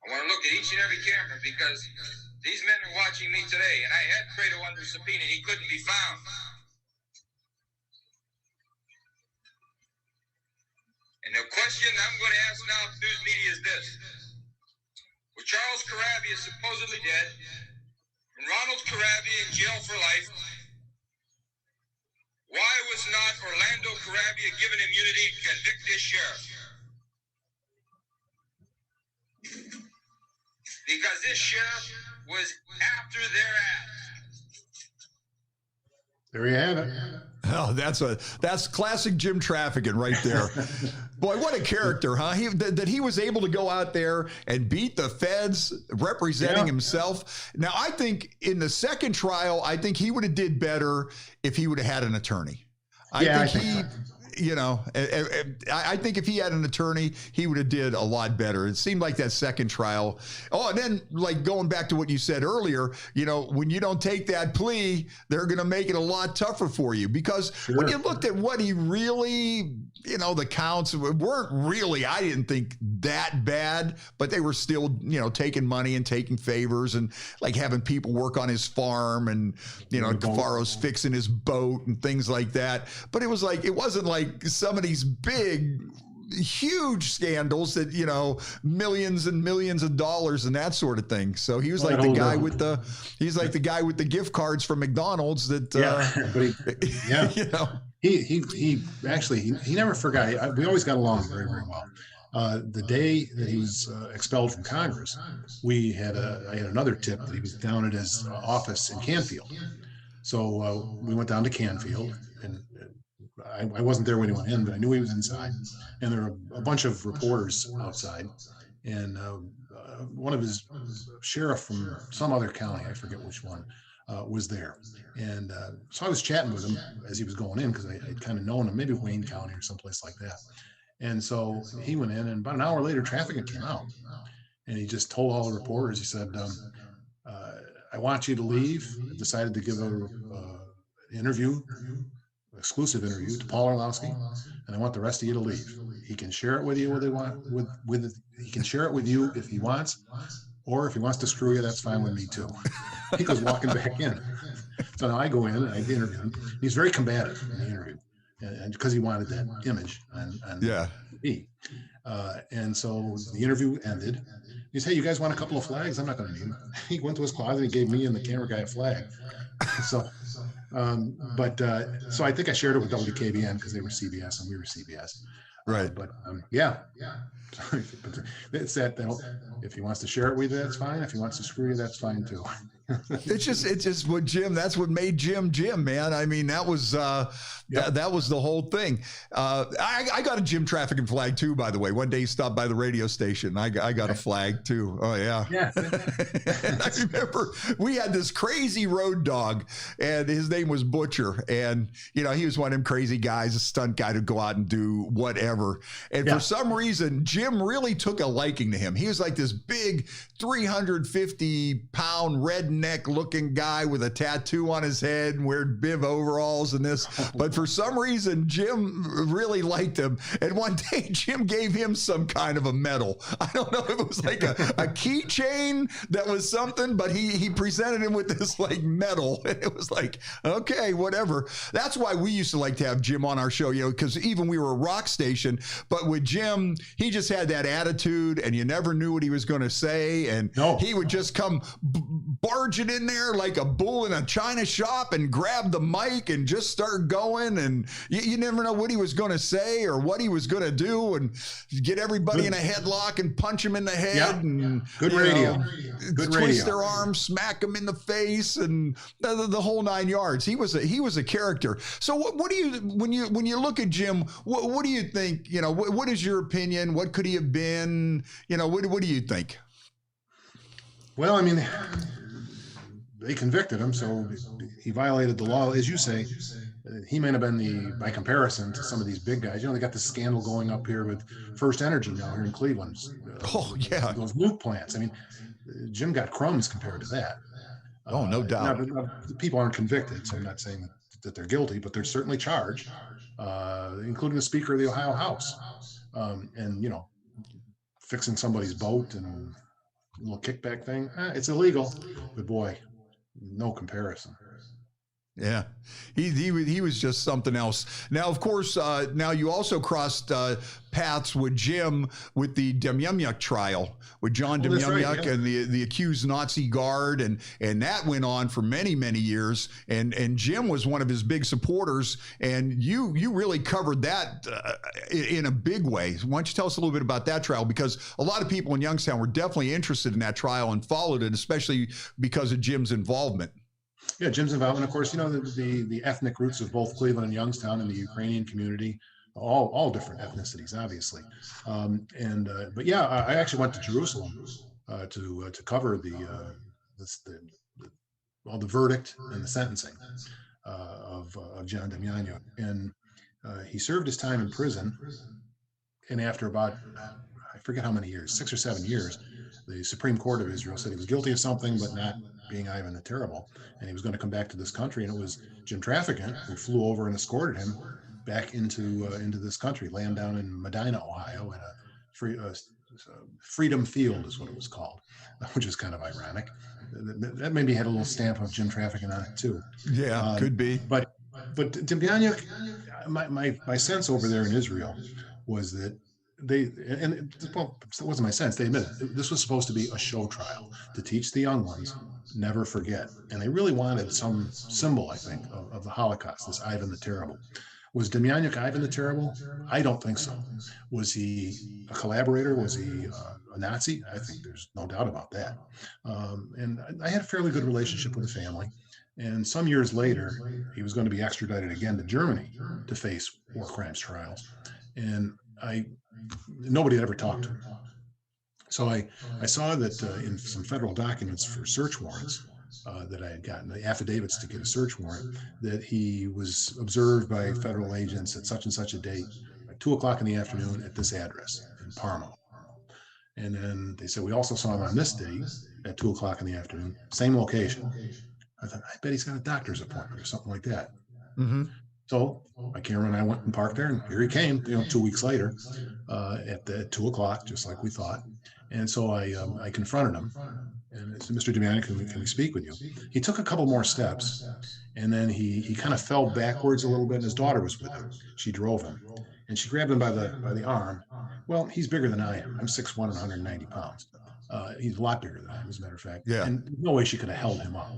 I want to look at each and every camera because these men are watching me today, and I had Fredo under subpoena. He couldn't be found. And the question I'm going to ask now of news media is this. With Charles Carabia supposedly dead, and Ronald Carabia in jail for life, why was not Orlando Carabia given immunity to convict this sheriff? Because this sheriff was after their ass. There you have it. Oh, that's classic Jim Trafficking right there. Boy, what a character, huh? That he was able to go out there and beat the feds representing himself. Now, I think in the second trial, I think he would have did better if he would have had an attorney. I think if he had an attorney, he would have did a lot better. It seemed like that second trial. Oh, and then like going back to what you said earlier, when you don't take that plea, they're going to make it a lot tougher for you because when you looked at what he really, the counts weren't really, I didn't think that bad, but they were still, taking money and taking favors and like having people work on his farm and, Cafaro's fixing his boat and things like that. But it wasn't like some of these big, huge scandals that, millions and millions of dollars and that sort of thing. So he was like the guy with the guy with the gift cards from McDonald's that, he actually, he never forgot. We always got along very, very well. The day that he was expelled from Congress, I had another tip that he was down at his office in Canfield. So we went down to Canfield, and I wasn't there when he went in, but I knew he was inside. And there were a bunch of reporters outside, and one of his sheriff from some other county, I forget which one, was there. And so I was chatting with him as he was going in because I'd kind of known him, maybe Wayne County or someplace like that. And so he went in, and about an hour later, Trafficant came out, and he just told all the reporters, he said, I want you to leave. I decided to give an exclusive interview to Paul Orlowski, and I want the rest of you to leave. He can share it with you he can share it with you if he wants, or if he wants to screw you, that's fine with me too. He goes walking back in. So now I go in and I interview him. He's very combative in the interview. and because he wanted that image on Yeah. TV. And so the interview ended. He said, "Hey, you guys want a couple of flags? I'm not going to need them." He went to his closet. He gave me and the camera guy a flag. So, so I think I shared it with WKBN because they were CBS and we were CBS. Right. Yeah. But it's that if he wants to share it with you, that's fine. If he wants to screw you, that's fine too. It's just what Jim, that's what made Jim, man. I mean, that was, that was the whole thing. I got a Jim Trafficant flag too, by the way. One day he stopped by the radio station. I got a flag too. Oh yeah. Yeah. I remember we had this crazy road dog and his name was Butcher. And, you know, he was one of them crazy guys, a stunt guy to go out and do whatever. And for some reason, Jim really took a liking to him. He was like this big 350-pound redneck looking guy with a tattoo on his head and wearing bib overalls and this. But for some reason, Jim really liked him. And one day, Jim gave him some kind of a medal. I don't know if it was like a keychain that was something, but he presented him with this like medal. And it was like, okay, whatever. That's why we used to like to have Jim on our show, you know, because even we were a rock station, but with Jim, he just had that attitude and you never knew what he was going to say. And he would just come barging in there like a bull in a china shop and grab the mic and just start going. And you never know what he was going to say or what he was going to do and get everybody in a headlock and punch him in the head. And good radio. Good twist their arms, smack him in the face and the whole 9 yards. He was a character. So what do you, when you look at Jim, what do you think, you know, what is your opinion? What could he have been? You know, what do you think? Well, I mean, they convicted him, so he violated the law, as you say. He may have been by comparison to some of these big guys. You know, they got this scandal going up here with First Energy now here in Cleveland. Those nuke plants. I mean, Jim got crumbs compared to that. Oh, no doubt. Now, people aren't convicted, so I'm not saying that they're guilty, but they're certainly charged, including the Speaker of the Ohio House, and you know, fixing somebody's boat and a little kickback thing. It's illegal, but boy, no comparison. Yeah, he was just something else. Now, of course, now you also crossed paths with Jim with the Demjanjuk trial with John Demjanjuk and the accused Nazi guard, and that went on for many years. And Jim was one of his big supporters, and you really covered that in a big way. Why don't you tell us a little bit about that trial? Because a lot of people in Youngstown were definitely interested in that trial and followed it, especially because of Jim's involvement. Yeah, Jim's involvement. Of course, you know, the ethnic roots of both Cleveland and Youngstown and the Ukrainian community, all different ethnicities, obviously. But yeah, I actually went to Jerusalem to cover the verdict and the sentencing of John Demjanjuk. And he served his time in prison. And after about, I forget how many years, 6 or 7 years, the Supreme Court of Israel said he was guilty of something, but not being Ivan the Terrible, and he was going to come back to this country. And it was Jim Trafficant who flew over and escorted him back into this country, land down in Medina, Ohio, at a Freedom Field is what it was called, which is kind of ironic. That maybe had a little stamp of Jim Trafficant on it too. Yeah, could be. But Demjanjuk, my sense over there in Israel was that it wasn't my sense. They admitted this was supposed to be a show trial to teach the young ones never forget, and they really wanted some symbol, I think, of the Holocaust. This Ivan the Terrible. Was Demjanjuk Ivan the Terrible? I don't think so. Was he a collaborator? Was he a Nazi? I think there's no doubt about that. And I had a fairly good relationship with the family. And some years later, he was going to be extradited again to Germany to face war crimes trials. And nobody had ever talked to him. So I saw that in some federal documents for search warrants that I had gotten, the affidavits to get a search warrant, that he was observed by federal agents at such and such a date, at 2 o'clock in the afternoon at this address in Parma. And then they said, we also saw him on this date at 2 o'clock in the afternoon, same location. I thought, I bet he's got a doctor's appointment or something like that. Mm-hmm. So my camera and I went and parked there, and here he came, 2 weeks later at 2 o'clock, just like we thought. And so I confronted him, And I said, Mr. Damiani, can we speak with you? He took a couple more steps, and then he kind of fell backwards a little bit, and his daughter was with him. She drove him, and she grabbed him by the arm. Well, he's bigger than I am. I'm 6'1" and 190 pounds. He's a lot bigger than I am, as a matter of fact. Yeah. And no way she could have held him up.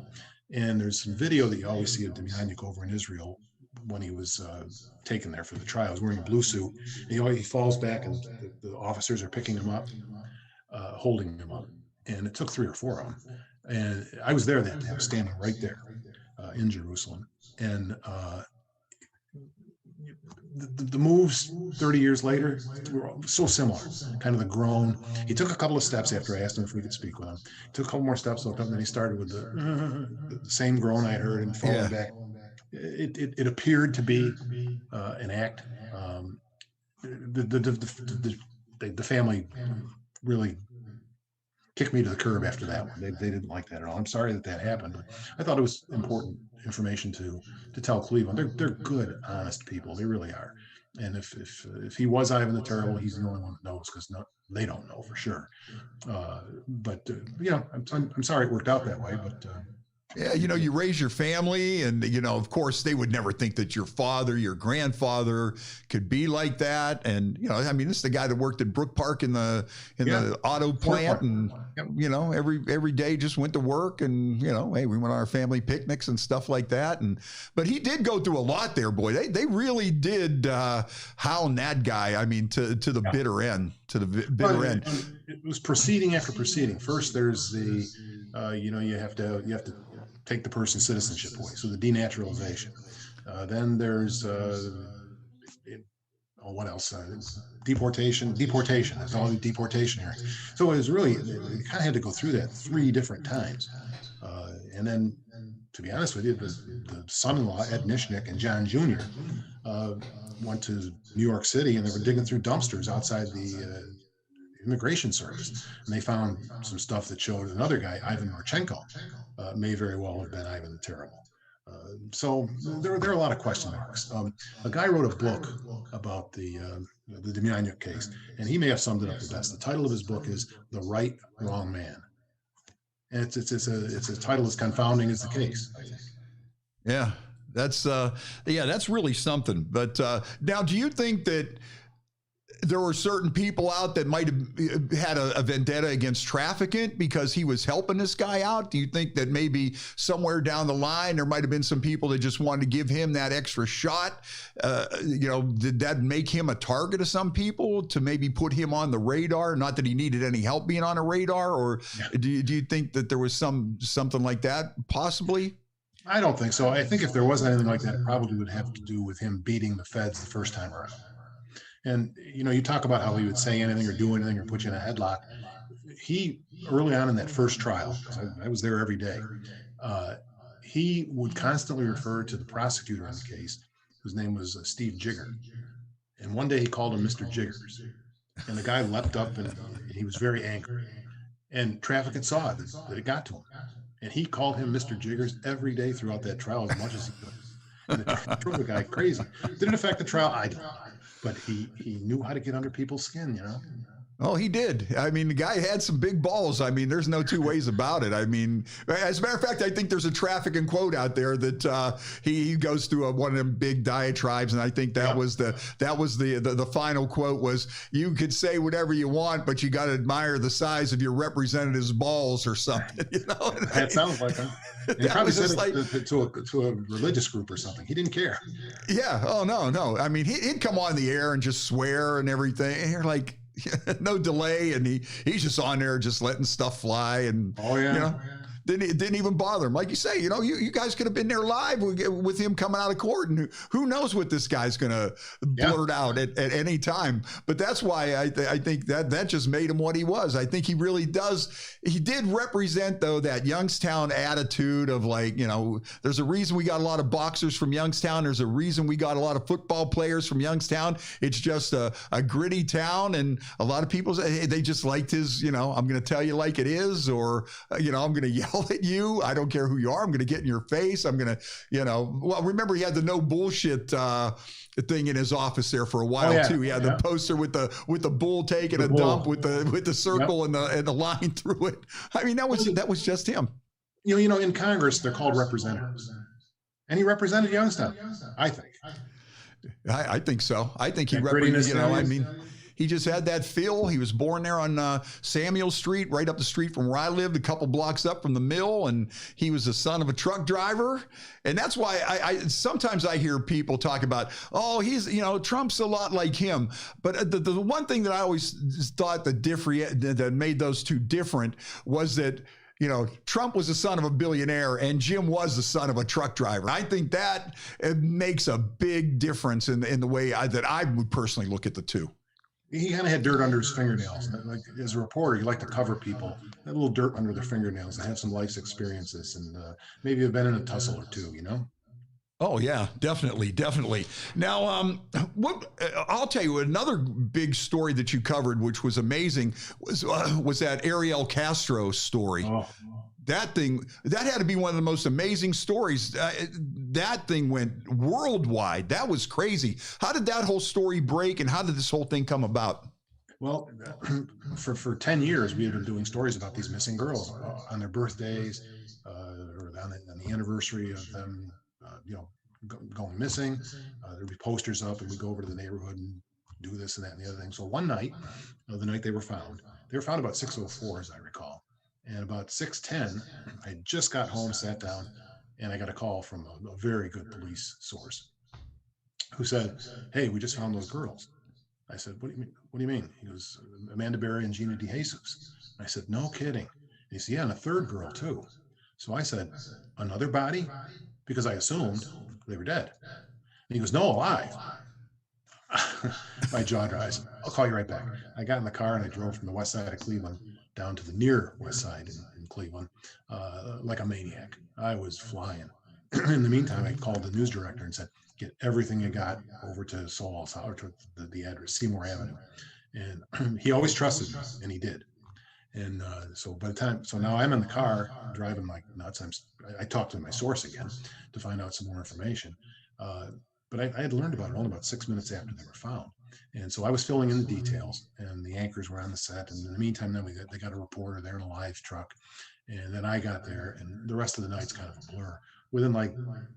And there's some video that you always see of Damiani over in Israel when he was taken there for the trial. He was wearing a blue suit. And he falls back, and the officers are picking him up, holding him up. And it took 3 or 4 of them. And I was there that day. I was standing right there in Jerusalem. And the moves 30 years later were so similar, kind of the groan. He took a couple of steps after I asked him if we could speak with him. He took a couple more steps, looked up, and then he started with the same groan I heard and falling back. It appeared to be an act. The family really kicked me to the curb after that one. They didn't like that at all. I'm sorry that happened, but I thought it was important information to tell Cleveland. They're good, honest people. They really are. And if he was Ivan the Terrible, he's the only one that knows, because they don't know for sure. I'm sorry it worked out that way, but. Yeah, you raise your family, and of course they would never think that your father, your grandfather could be like that. And this is the guy that worked at Brook Park in the auto plant, and every day just went to work, and hey, we went on our family picnics and stuff like that. But he did go through a lot there, boy. They really did hound that guy. I mean, to the bitter end, end. It was proceeding after proceeding. First, there's the you have to take the person's citizenship away, so the denaturalization. Then there's what else? Deportation. That's all the deportation hearings. So it was really, you kind of had to go through that 3 different times. And then, to be honest with you, the son-in-law, Ed Nishnik, and John Jr. Went to New York City, and they were digging through dumpsters outside the immigration service, and they found some stuff that showed another guy, Ivan Marchenko, may very well have been Ivan the Terrible. So there are a lot of question marks. A guy wrote a book about the Demyanyuk case, and he may have summed it up the best. The title of his book is "The Right Wrong Man," and it's a title as confounding as the case, I think. Yeah, that's really something. But now, do you think that there were certain people out that might have had a vendetta against Trafficant because he was helping this guy out? Do you think that maybe somewhere down the line there might have been some people that just wanted to give him that extra shot? Did that make him a target of some people to maybe put him on the radar? Not that he needed any help being on a radar, or do you think that there was something like that possibly? I don't think so. I think if there was anything like that, it probably would have to do with him beating the feds the first time around. And, you talk about how he would say anything or do anything or put you in a headlock. He, early on in that first trial, I was there every day, he would constantly refer to the prosecutor on the case, whose name was Steve Jigger. And one day he called him Mr. Jiggers. And the guy leapt up, and he was very angry. And Trafficant saw that it got to him. And he called him Mr. Jiggers every day throughout that trial as much as he could. And it drove the guy crazy. Did it affect the trial? I don't know. But he knew how to get under people's skin, Oh, he did. I mean, the guy had some big balls. I mean, there's no 2 ways about it. I mean, as a matter of fact, I think there's a Trafficant quote out there that he goes through one of them big diatribes, and I think that was the final quote was, "You could say whatever you want, but you got to admire the size of your representative's balls," or something. That sounds like him. He probably said it to a religious group or something. He didn't care. Yeah. Oh no. I mean, he'd come on the air and just swear and everything, and you're like, no delay, and he's just on there just letting stuff fly, and didn't even bother him. Like you say, you guys could have been there live with him coming out of court, and who knows what this guy's gonna blurt out at any time. But that's why I think that just made him what he was. I think he really does. He did represent, though, that Youngstown attitude of, like, there's a reason we got a lot of boxers from Youngstown. There's a reason we got a lot of football players from Youngstown. It's just a gritty town, and a lot of people, they just liked his, I'm going to tell you like it is, or, I'm going to yell yell at you. I don't care who you are. I'm going to get in your face. I'm going to, well, remember he had the no bullshit thing in his office there for a while too. He had the poster with the bull taking a dump with the circle and the line through it. I mean, that was just him. In Congress, they're called representatives. And he represented Youngstown, I think. I think so. I think he represented, he just had that feel. He was born there on Samuel Street, right up the street from where I lived, a couple blocks up from the mill. And he was the son of a truck driver. And that's why I sometimes I hear people talk about, oh, he's, Trump's a lot like him. But the one thing that I always thought that made those two different was that, Trump was the son of a billionaire and Jim was the son of a truck driver. I think that makes a big difference in the way that I would personally look at the two. He kind of had dirt under his fingernails. Like as a reporter, you like to cover people, that little dirt under their fingernails and have some life's experiences and maybe have been in a tussle or two, Oh yeah, definitely. Now, I'll tell you another big story that you covered, which was amazing, was that Ariel Castro story. Oh. That had to be one of the most amazing stories. That thing went worldwide. That was crazy. How did that whole story break, and how did this whole thing come about? Well, for 10 years, we have been doing stories about these missing girls on their birthdays or on the anniversary of them going missing. There'd be posters up and we go over to the neighborhood and do this and that and the other thing. So one night, the night they were found about 6:04, as I recall. And about 6:10, I just got home, sat down, and I got a call from a very good police source who said, "Hey, we just found those girls." I said, What do you mean? He goes, "Amanda Berry and Gina DeJesus." I said, "No kidding." He said, "Yeah, and a third girl too." So I said, "Another body?" Because I assumed they were dead. And he goes, "No, alive." My jaw dries. "I'll call you right back." I got in the car and I drove from the west side of Cleveland down to the near west side in Cleveland, like a maniac. I was flying. In the meantime, I called the news director and said, "Get everything you got over to Sol's house, or to the address, Seymour Avenue." And he always trusted me, and he did. And so now I'm in the car driving like nuts. I talked to my source again to find out some more information. But I had learned about it only about 6 minutes after they were found. And so I was filling in the details, and the anchors were on the set. And in the meantime, then they got a reporter there in a live truck. And then I got there, and the rest of the night's kind of a blur. Within like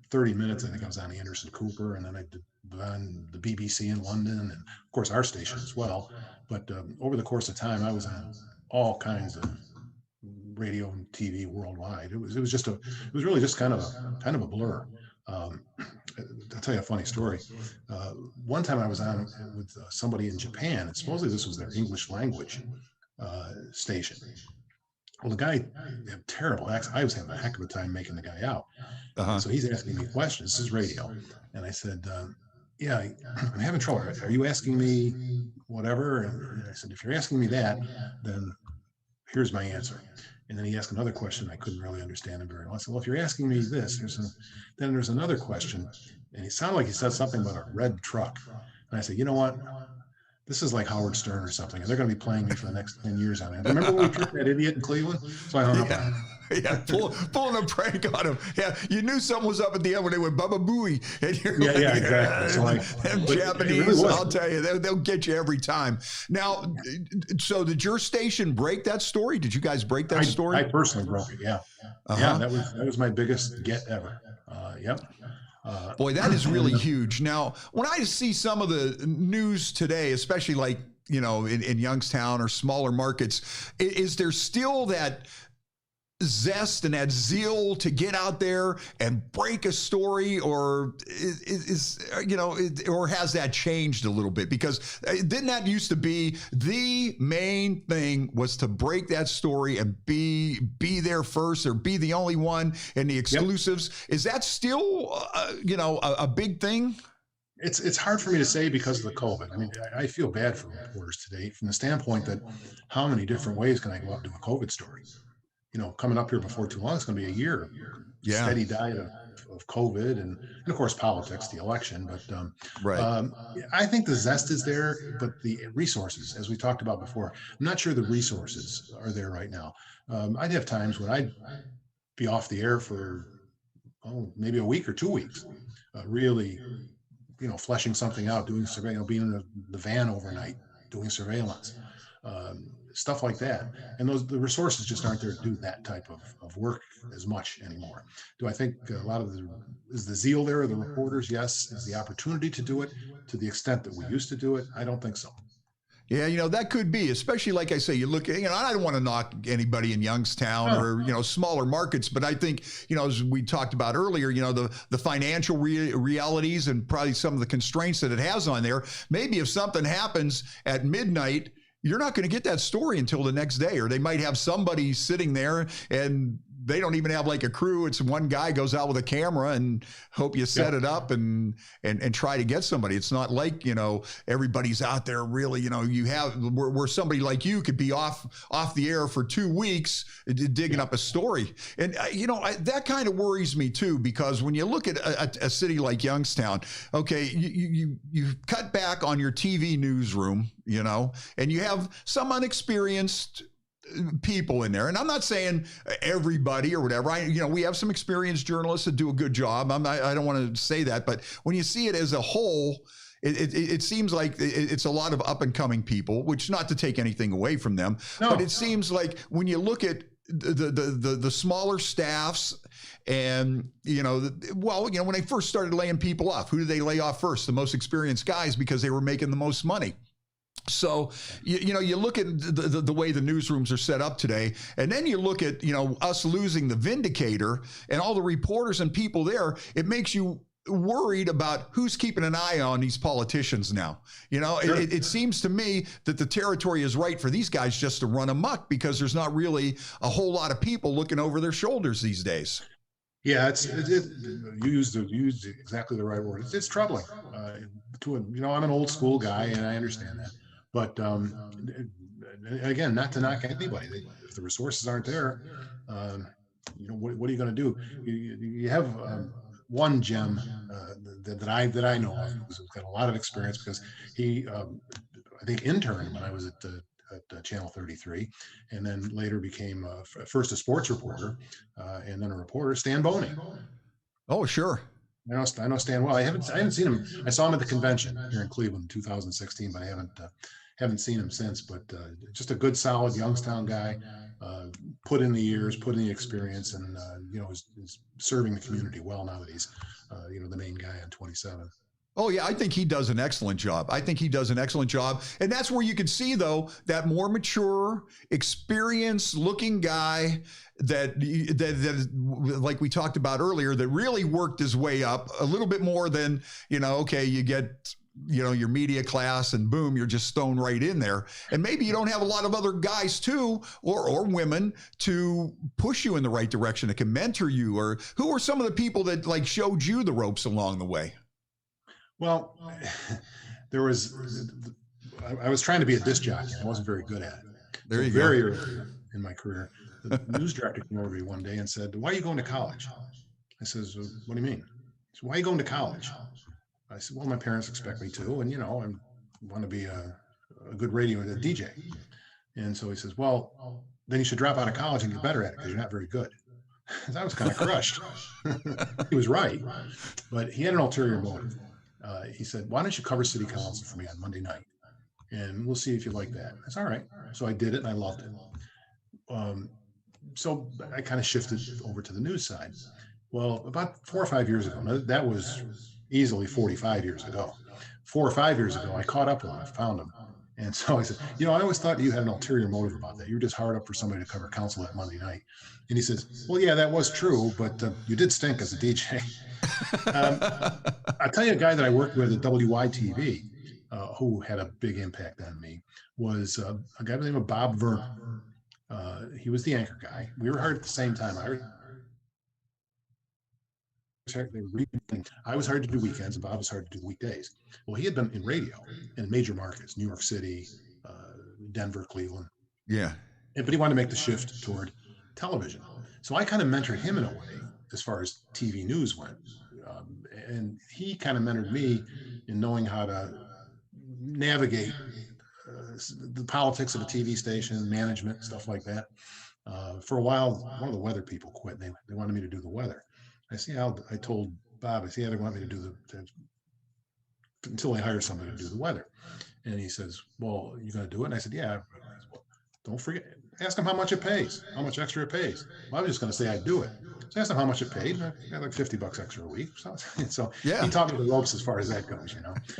30 minutes, I think I was on the Anderson Cooper, and then I did on the BBC in London, and of course our station as well. But over the course of time, I was on all kinds of radio and TV worldwide. It was really just kind of a blur. I'll tell you a funny story. One time I was on with somebody in Japan, and supposedly this was their English language station. Well, the guy had terrible accent. I was having a heck of a time making the guy out. So he's asking me questions. This is radio. And I said, "Yeah, I'm having trouble. Are you asking me whatever?" And I said, "If you're asking me that, then here's my answer." And then he asked another question. I couldn't really understand him very well. I said, "Well, if you're asking me this, then there's another question." And it sounded like he said something about a red truck. And I said, "You know what? This is like Howard Stern or something, and they're going to be playing me for the next 10 years on it." Remember when we tricked that idiot in Cleveland? So I hung up on him. Yeah, pulling a prank on him. Yeah, you knew something was up at the end when they went Baba Booey. And you're yeah, exactly. So them Japanese, really I'll tell you, they'll get you every time. Now, so did your station break that story? Did you guys break that story? I personally broke it. Yeah, yeah. That was my biggest get ever. Yep. Boy, that is really huge. Now, when I see some of the news today, especially like, in Youngstown or smaller markets, is there still that zest and that zeal to get out there and break a story, or or has that changed a little bit? Because didn't that used to be the main thing, was to break that story and be there first, or be the only one in the exclusives? Yep. Is that still a big thing? It's hard for me to say because of the COVID. I mean, I feel bad for reporters today from the standpoint that how many different ways can I go out and do a COVID story? Coming up here before too long, it's going to be a year. Steady diet of COVID and of course politics, the election. But right. I think the zest is there, but the resources, as we talked about before, I'm not sure the resources are there right now. I'd have times when I'd be off the air for maybe a week or 2 weeks, really, fleshing something out, doing surveillance, being in the van overnight, doing surveillance, stuff like that. And the resources just aren't there to do that type of work as much anymore. Do I think a lot of is the zeal there of the reporters? Yes. Is the opportunity to do it to the extent that we used to do it? I don't think so. Yeah, that could be, especially like I say, you look at, I don't want to knock anybody in Youngstown or, smaller markets, but I think, as we talked about earlier, the financial realities and probably some of the constraints that it has on there. Maybe if something happens at midnight, you're not going to get that story until the next day, or they might have somebody sitting there and they don't even have like a crew. It's one guy goes out with a camera and hope you set it up and try to get somebody. It's not like, everybody's out there really, you have where somebody like you could be off the air for 2 weeks digging up a story. And, that kind of worries me too, because when you look at a city like Youngstown, okay, you cut back on your TV newsroom, and you have some unexperienced people in there. And I'm not saying everybody or whatever. We have some experienced journalists that do a good job. I don't want to say that, but when you see it as a whole, it seems like it's a lot of up and coming people, which not to take anything away from them, but it seems like when you look at the smaller staffs and, when they first started laying people off, who did they lay off first? The most experienced guys, because they were making the most money. So, you look at the way the newsrooms are set up today, and then you look at, us losing the Vindicator and all the reporters and people there, it makes you worried about who's keeping an eye on these politicians now. Sure. It seems to me that the territory is right for these guys just to run amok, because there's not really a whole lot of people looking over their shoulders these days. Yeah, you used exactly the right word. It's troubling. I'm an old school guy, and I understand that. But again, not to knock anybody. If the resources aren't there, what are you going to do? You have one gem that I know of who's got a lot of experience, because he, I think, interned when I was at Channel 33, and then later became first a sports reporter, and then a reporter. Stan Boney. Oh, sure. I know Stan well. I haven't seen him. I saw him at the convention here in Cleveland in 2016, but I haven't seen him since. But just a good, solid Youngstown guy. Put in the years, put in the experience, and is serving the community well now that he's the main guy on 27. Oh, yeah, I think he does an excellent job. And that's where you can see, though, that more mature, experienced looking guy that like we talked about earlier, that really worked his way up a little bit more than, okay, you get, your media class and boom, you're just thrown right in there. And maybe you don't have a lot of other guys too, or women to push you in the right direction, that can mentor you. Or who are some of the people that like showed you the ropes along the way? Well, I was trying to be a disc jockey. I wasn't very good at it. Very early in my career, the news director came over to me one day and said, "Why are you going to college?" I says, "What do you mean?" He said, "Why are you going to college?" I said, "Well, my parents expect me to, and I want to be a good radio DJ." And so he says, "Well, then you should drop out of college and get better at it, because you're not very good." I was kind of crushed. He was right, but he had an ulterior motive. He said, "Why don't you cover city council for me on Monday night? And we'll see if you like that." I said, "All right." So I did it, and I loved it. So I kind of shifted over to the news side. Well, about 4 or 5 years ago, that was easily 45 years ago. 4 or 5 years ago, I caught up with him. I found him. And so I said, I always thought you had an ulterior motive about that. You were just hard up for somebody to cover council that Monday night. And he says, "Well, yeah, that was true, but you did stink as a DJ." I'll tell you, a guy that I worked with at WYTV who had a big impact on me was a guy by the name of Bob Vernon. He was the anchor guy. We were hired at the same time. I was hired to do weekends, and Bob was hired to do weekdays. Well, he had been in radio in major markets, New York City, Denver, Cleveland. Yeah. But he wanted to make the shift toward television. So I kind of mentored him in a way as far as TV news went. And he kind of mentored me in knowing how to navigate the politics of a TV station, management, stuff like that. For a while, one of the weather people quit. They wanted me to do the weather. I see how I told Bob, I see how they want me to do until they hire somebody to do the weather. And he says, well, you going to do it? And I said, yeah. Well, don't forget, ask him how much it pays, how much extra it pays. Well, I was just going to say I'd do it. So I asked him how much it paid. And I got like $50 extra a week. So Yeah. He taught me the ropes as far as that goes,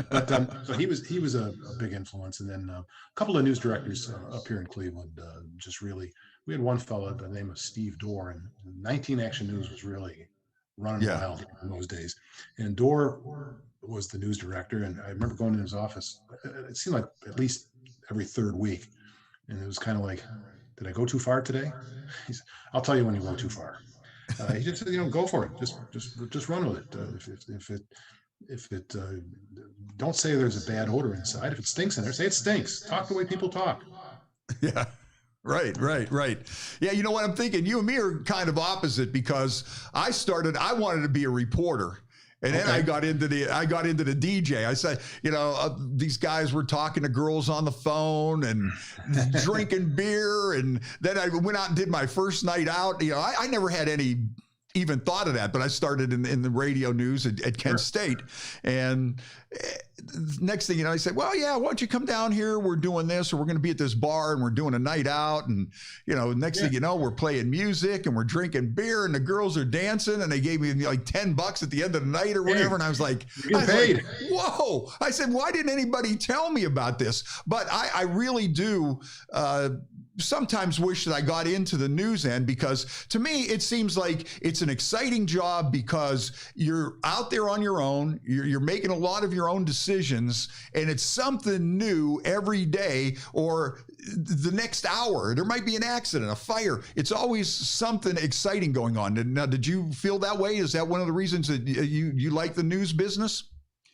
But so he was a big influence. And then a couple of news directors up here in Cleveland just really, we had one fellow by the name of Steve Dorr, and 19 Action News was really running wild in those days. And Dorr was the news director, and I remember going in his office. It seemed like at least every third week, and it was kind of like, "Did I go too far today?" He said, "I'll tell you when you go too far." He just said, "Go for it. Just run with it. If it don't say there's a bad odor inside. If it stinks in there, say it stinks. Talk the way people talk." Yeah. Right. Yeah, you know what I'm thinking? You and me are kind of opposite, because I wanted to be a reporter. And then I got into the DJ. I said, these guys were talking to girls on the phone and drinking beer. And then I went out and did my first night out. I never had any even thought of that, but I started in the radio news at Kent State. And next thing you know, I said, well, yeah, why don't you come down here? We're doing this, or we're going to be at this bar and we're doing a night out. And, next thing you know, we're playing music and we're drinking beer and the girls are dancing, and they gave me like $10 at the end of the night or whatever. And I was like, whoa. I said, why didn't anybody tell me about this? But I really do, sometimes wish that I got into the news end, because to me, it seems like it's an exciting job because you're out there on your own. You're making a lot of your own decisions, and it's something new every day, or the next hour. There might be an accident, a fire. It's always something exciting going on. Now, did you feel that way? Is that one of the reasons that you like the news business?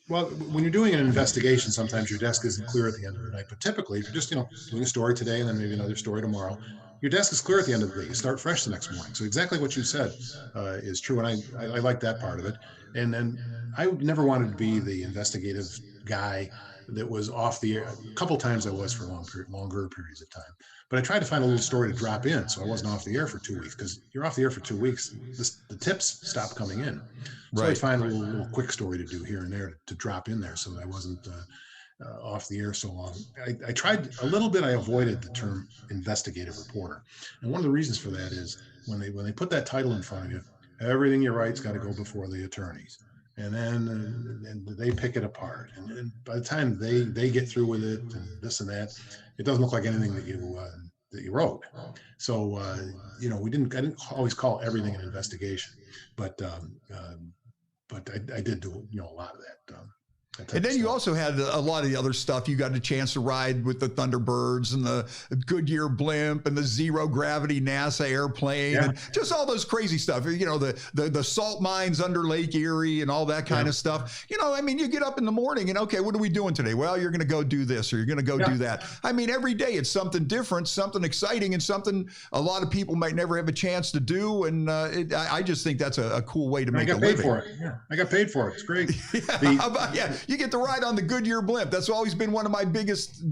Well, when you're doing an investigation, sometimes your desk isn't clear at the end of the night. But typically, if you're just doing a story today and then maybe another story tomorrow, your desk is clear at the end of the day. You start fresh the next morning. So exactly what you said is true, and I like that part of it. And then I never wanted to be the investigative guy that was off the air. A couple times I was for longer periods of time. But I tried to find a little story to drop in, so I wasn't off the air for 2 weeks, because you're off the air for 2 weeks, the tips stop coming in. So I'd find a little quick story to do here and there to drop in there, so that I wasn't off the air so long. I tried a little bit. I avoided the term investigative reporter, and one of the reasons for that is when they put that title in front of you, everything you write's got to go before the attorneys, and then and they pick it apart, and by the time they get through with it and this and that, it doesn't look like anything that you wrote. So I didn't always call everything an investigation, but I did do a lot of that. And then you also had a lot of the other stuff. You got a chance to ride with the Thunderbirds and the Goodyear blimp and the zero gravity NASA airplane and just all those crazy stuff. The salt mines under Lake Erie and all that kind of stuff. You get up in the morning and, okay, what are we doing today? Well, you're going to go do this, or you're going to go do that. Every day it's something different, something exciting, and something a lot of people might never have a chance to do. And I just think that's a cool way to make a living. I got paid for it. Yeah, I got paid for it. It's great. You get to ride on the Goodyear blimp. That's always been one of my biggest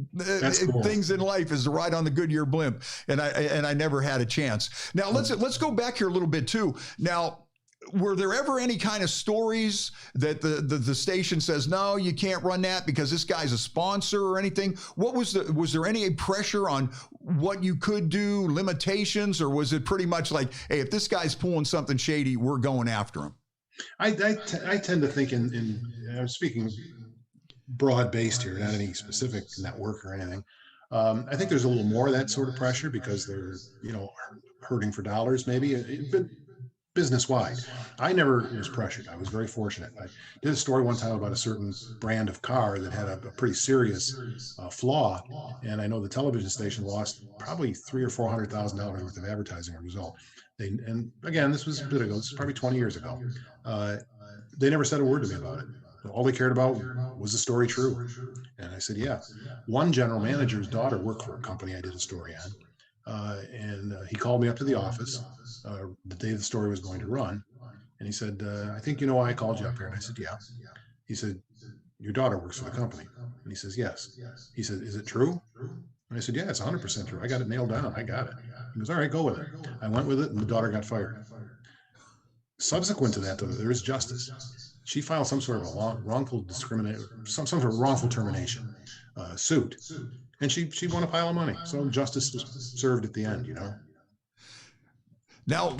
things in life, is to ride on the Goodyear blimp. And I never had a chance. Now let's go back here a little bit too. Now, were there ever any kind of stories that the station says, no, you can't run that because this guy's a sponsor or anything? Was there any pressure on what you could do, limitations, or was it pretty much like, hey, if this guy's pulling something shady, we're going after him? I tend to think I'm speaking broad-based here, not any specific network or anything. I think there's a little more of that sort of pressure because they're, hurting for dollars maybe, but business-wide. I never was pressured. I was very fortunate. I did a story one time about a certain brand of car that had a pretty serious flaw, and I know the television station lost probably $300,000 or $400,000 worth of advertising as a result. And again, this was a bit ago. This is probably 20 years ago. They never said a word to me about it. All they cared about was the story true. And I said, yeah. One general manager's daughter worked for a company I did a story on. And he called me up to the office the day the story was going to run. And he said, I think you know why I called you up here. And I said, yeah. He said, your daughter works for the company. And he says, yes. He said, is it true? And I said, yeah, it's 100% true. I got it nailed down. I got it. He goes, all right, go with it. I went with it, and the daughter got fired. Subsequent to that, though, there is justice. She filed some sort of a wrongful discrimination, some sort of wrongful termination suit, and she won a pile of money. So justice was served at the end, you know. Now,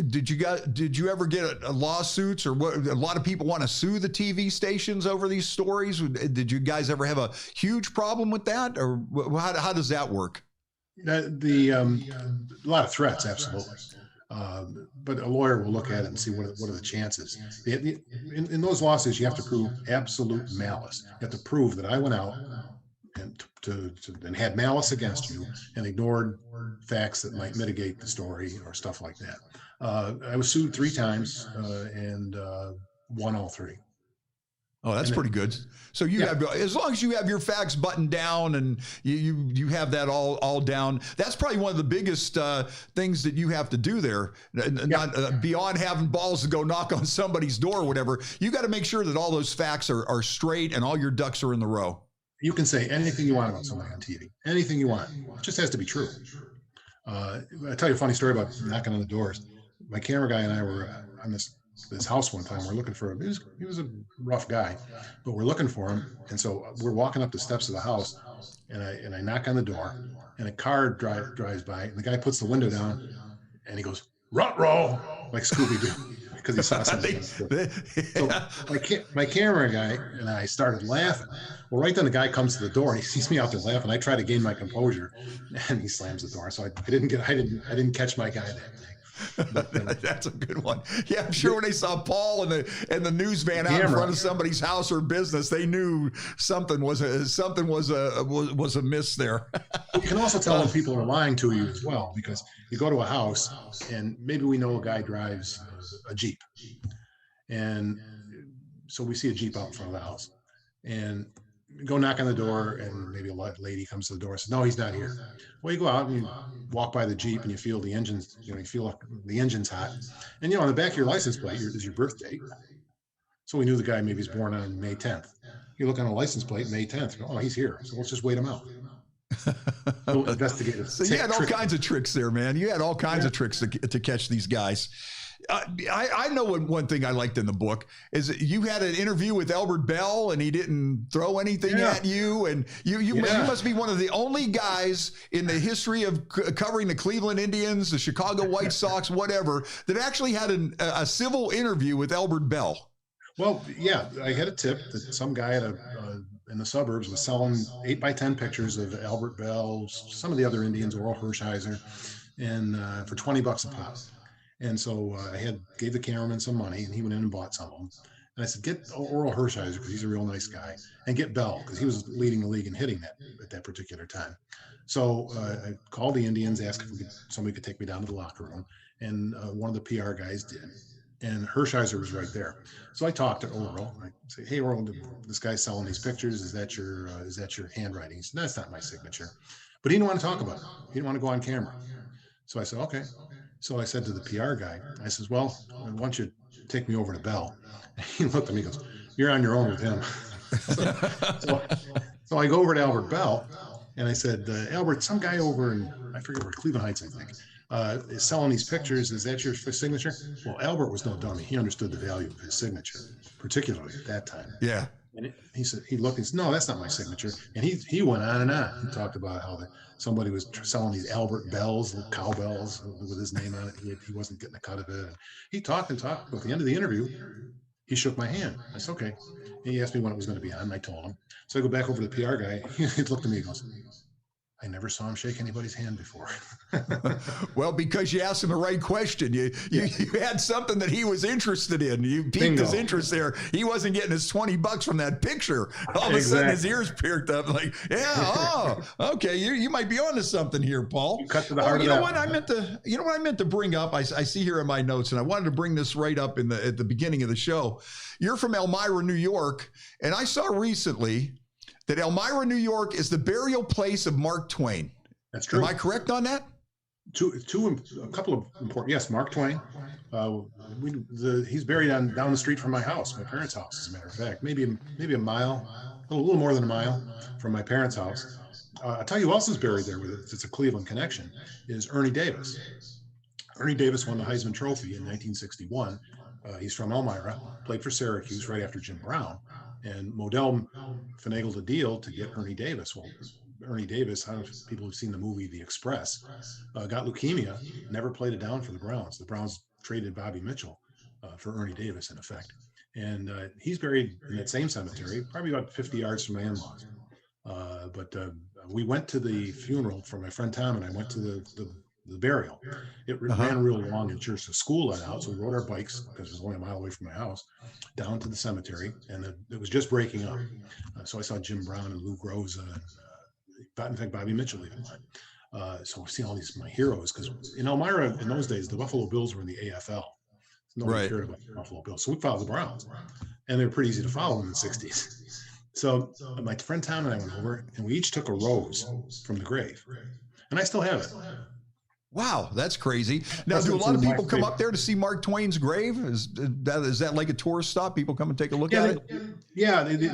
did you ever get lawsuits, or what? A lot of people want to sue the TV stations over these stories. Did you guys ever have a huge problem with that, or how does that work? A lot of threats, absolutely. But a lawyer will look at it and see what are the chances. In those lawsuits, you have to prove absolute malice. You have to prove that I went out and had malice against you and ignored facts that might mitigate the story or stuff like that. I was sued 3 times and won all 3. Oh, that's pretty good. So you have, as long as you have your facts buttoned down and you have that all down, that's probably one of the biggest things that you have to do there. Not beyond having balls to go knock on somebody's door or whatever. You got to make sure that all those facts are straight and all your ducks are in the row. You can say anything you want about somebody on TV, anything you want. It just has to be true. I'll tell you a funny story about knocking on the doors. My camera guy and I were on this house one time. We're looking for him. He was a rough guy, but we're looking for him. And so we're walking up the steps of the house, and I knock on the door, and a car drives by, and the guy puts the window down, and he goes, "Ruh-roh," like Scooby-Doo, because he saw something. So my camera guy and I started laughing. Well, right then the guy comes to the door, and he sees me out there laughing. I try to gain my composure, and he slams the door. So I didn't catch my guy that day. That's a good one. Yeah, I'm sure when they saw Paul and the news van out in front of somebody's house or business, they knew something was amiss there. You can also tell when people are lying to you as well, because you go to a house and maybe we know a guy drives a Jeep, and so we see a Jeep out in front of the house, and go knock on the door, and maybe a lady comes to the door and says, "No, he's not here." Well, you go out and you walk by the Jeep and you feel the engines, you feel the engine's hot. And, on the back of your license plate is your birth date. So we knew the guy maybe was born on May 10th. You look on a license plate, May 10th. Oh, he's here. So let's just wait him out. Investigators. So you had all kinds of tricks there, man. You had all kinds of tricks to catch these guys. I know one thing I liked in the book is that you had an interview with Albert Bell, and he didn't throw anything at you, and you must be one of the only guys in the history of covering the Cleveland Indians, the Chicago White Sox, whatever, that actually had a civil interview with Albert Bell. Well, yeah, I had a tip that some guy in the suburbs was selling 8x10 pictures of Albert Bell, some of the other Indians, Oral Hershiser, and for $20 a pop. And so I gave the cameraman some money, and he went in and bought some of them. And I said, get Oral Hershiser, because he's a real nice guy, and get Bell, because he was leading the league in hitting at that particular time. So I called the Indians, asked if somebody could take me down to the locker room, and one of the PR guys did. And Hershiser was right there. So I talked to Oral. I say, "Hey, Oral, this guy's selling these pictures. Is that your handwriting?" He said, "No, that's not my signature." But he didn't want to talk about it. He didn't want to go on camera. So I said, "Okay." So I said to the PR guy, I says, "Well, why don't you take me over to Bell?" And he looked at me and goes, "You're on your own with him." So I go over to Albert Bell, and I said, "Albert, some guy over in, I forget where, Cleveland Heights, I think, is selling these pictures. Is that your signature?" Well, Albert was no dummy. He understood the value of his signature, particularly at that time. Yeah. And he said, he looked and said, "No, that's not my signature." And he went on and on. He talked about how somebody was selling these Albert Bells, little cowbells with his name on it. He wasn't getting a cut of it. And he talked and talked. But at the end of the interview, he shook my hand. I said, "Okay." And he asked me when it was going to be on, and I told him. So I go back over to the PR guy. He looked at me and goes, "I never saw him shake anybody's hand before." Well, because you asked him the right question. You had something that he was interested in. You piqued his interest there. He wasn't getting his $20 from that picture. All of a sudden, his ears perked up. Like, okay, you might be onto something here, Paul. You cut to the heart of what I meant to bring up. I see here in my notes, and I wanted to bring this right up at the beginning of the show. You're from Elmira, New York, and I saw recently that Elmira, New York is the burial place of Mark Twain. That's true. Am I correct on that? A couple of important. Yes, Mark Twain. He's buried down the street from my house, my parents' house, as a matter of fact. Maybe a mile, a little more than a mile from my parents' house. I'll tell you who else is buried there with it. It's a Cleveland connection. Is Ernie Davis. Ernie Davis won the Heisman Trophy in 1961. He's from Elmira, played for Syracuse right after Jim Brown, and Modell finagled a deal to get Ernie Davis. Well, Ernie Davis, I don't know if people have seen the movie The Express, got leukemia, never played it down for the Browns. The Browns traded Bobby Mitchell for Ernie Davis, in effect. And he's buried in that same cemetery, probably about 50 yards from my in-laws. But we went to the funeral for my friend Tom, and I went to the burial. It ran real long in church. The school let out, so we rode our bikes, because it was only a mile away from my house, down to the cemetery, and it was just breaking up. So I saw Jim Brown and Lou Groza, and in fact, Bobby Mitchell even went. So we've seen all these my heroes, because in Elmira in those days, the Buffalo Bills were in the AFL. Nobody cared about the Buffalo Bills. So we followed the Browns, and they were pretty easy to follow in the 60s. So my friend Tom and I went over, and we each took a rose from the grave, and I still have it. Wow, that's crazy. Now, do a lot of people come up there to see Mark Twain's grave? Is that like a tourist stop? People come and take a look at it? Yeah, they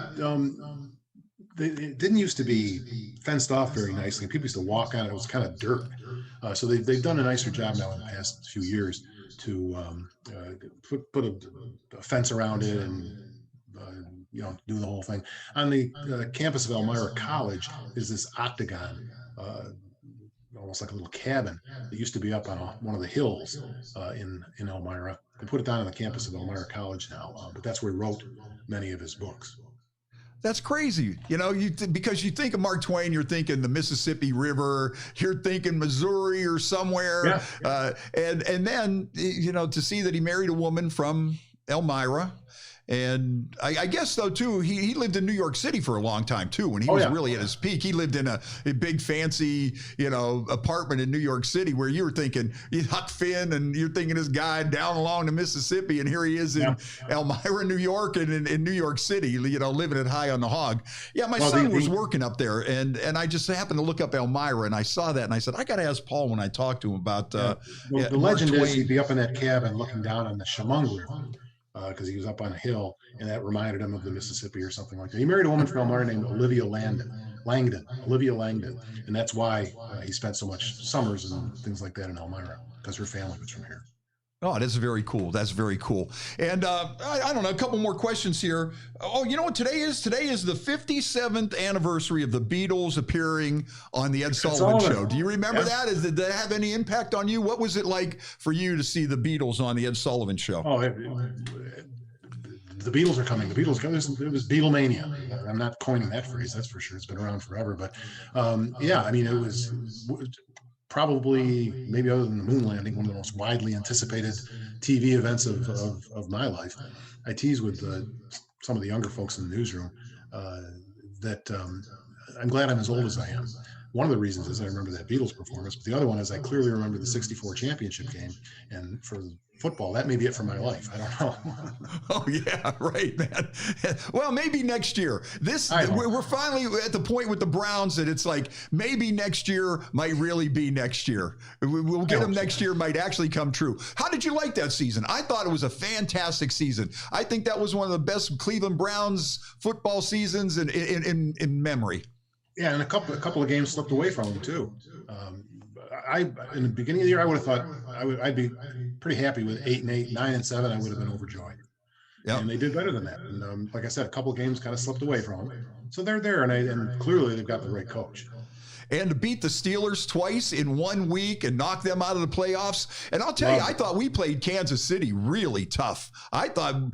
didn't used to be fenced off very nicely. People used to walk on it. It was kind of dirt. So they've done a nicer job now in the past few years to put a fence around it and do the whole thing. On the campus of Elmira College is this octagon, almost like a little cabin that used to be up on one of the hills in Elmira. They put it down on the campus of Elmira College now, but that's where he wrote many of his books. That's crazy. Because you think of Mark Twain, you're thinking the Mississippi River, you're thinking Missouri or somewhere. Yeah. And then, to see that he married a woman from Elmira. And I guess, though, too, he lived in New York City for a long time, too, when he was really at his peak. He lived in a big, fancy, apartment in New York City where you were thinking Huck Finn, and you're thinking this guy down along the Mississippi, and here he is in Elmira, New York, and in New York City, living it high on the hog. Yeah, my son was working up there, and I just happened to look up Elmira, and I saw that, and I said, I got to ask Paul when I talked to him about the legend is he'd be up in that cabin looking down on the Chemung River. Because he was up on a hill, and that reminded him of the Mississippi or something like that. He married a woman from Elmira named Olivia Langdon, and that's why he spent so much summers and things like that in Elmira, because her family was from here. Oh, that's very cool. That's very cool. And I don't know, a couple more questions here. Oh, you know what today is? Today is the 57th anniversary of the Beatles appearing on the Ed Sullivan Show. Do you remember that? Did that have any impact on you? What was it like for you to see the Beatles on the Ed Sullivan Show? Oh, the Beatles are coming. It was Beatlemania. I'm not coining that phrase, that's for sure. It's been around forever. But it was probably, maybe other than the moon landing, one of the most widely anticipated TV events of my life. I tease with some of the younger folks in the newsroom that I'm glad I'm as old as I am. One of the reasons is I remember that Beatles performance, but the other one is I clearly remember the '64 championship game. And for football, that may be it for my life. I don't know. Oh yeah, right, man. Well, maybe next year. We're finally at the point with the Browns that it's like maybe next year might really be next year. We'll get them next year, might actually come true. How did you like that season? I thought it was a fantastic season. I think that was one of the best Cleveland Browns football seasons in memory. Yeah, and a couple of games slipped away from them too. In the beginning of the year, I would have thought I'd be pretty happy with 8-8, 9-7. I would have been overjoyed. Yeah, and they did better than that. And like I said, a couple of games kind of slipped away from them. So they're there, and clearly they've got the right coach. And to beat the Steelers twice in 1 week and knock them out of the playoffs. And I'll tell you, I thought we played Kansas City really tough. I don't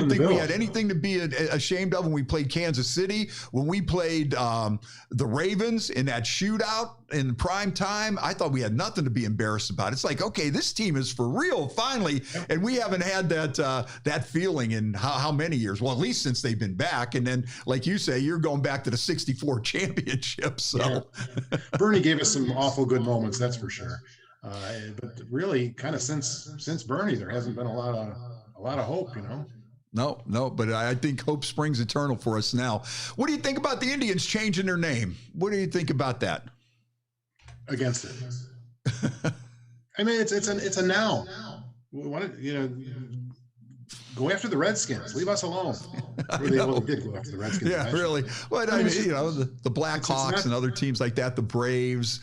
think we had anything to be ashamed of when we played Kansas City. When we played the Ravens in that shootout in prime time, I thought we had nothing to be embarrassed about. It's like, okay, this team is for real finally. And we haven't had that feeling in how many years? Well, at least since they've been back. And then, like you say, you're going back to the '64 championship. So. Yeah. Bernie gave us some awful good moments, that's for sure. But really, kind of since Bernie, there hasn't been a lot of hope, No, but I think hope springs eternal for us now. What do you think about the Indians changing their name? What do you think about that? Against it. I mean, it's a noun. What go after the Redskins. Leave us alone. Well, they did go after the Redskins. Yeah, really. Well, I mean, you know, the Blackhawks and other teams like that, the Braves.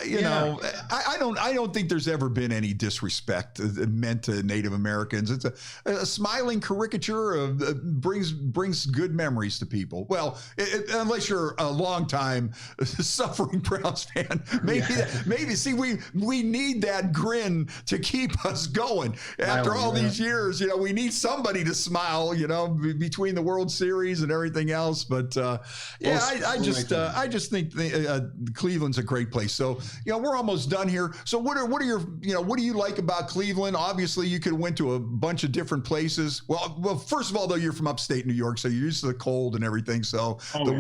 You know, I don't think there's ever been any disrespect meant to Native Americans. It's a smiling caricature of brings good memories to people. Well, unless you're a longtime suffering Browns fan, maybe. See, we need that grin to keep us going after all these years. You know, we need somebody to smile. You know, between the World Series and everything else. But I just think Cleveland's a great place. So, you know, we're almost done here. So what are your, you know, what do you like about Cleveland? Obviously, you could have went to a bunch of different places. Well, first of all, though, you're from upstate New York, so you're used to the cold and everything. So the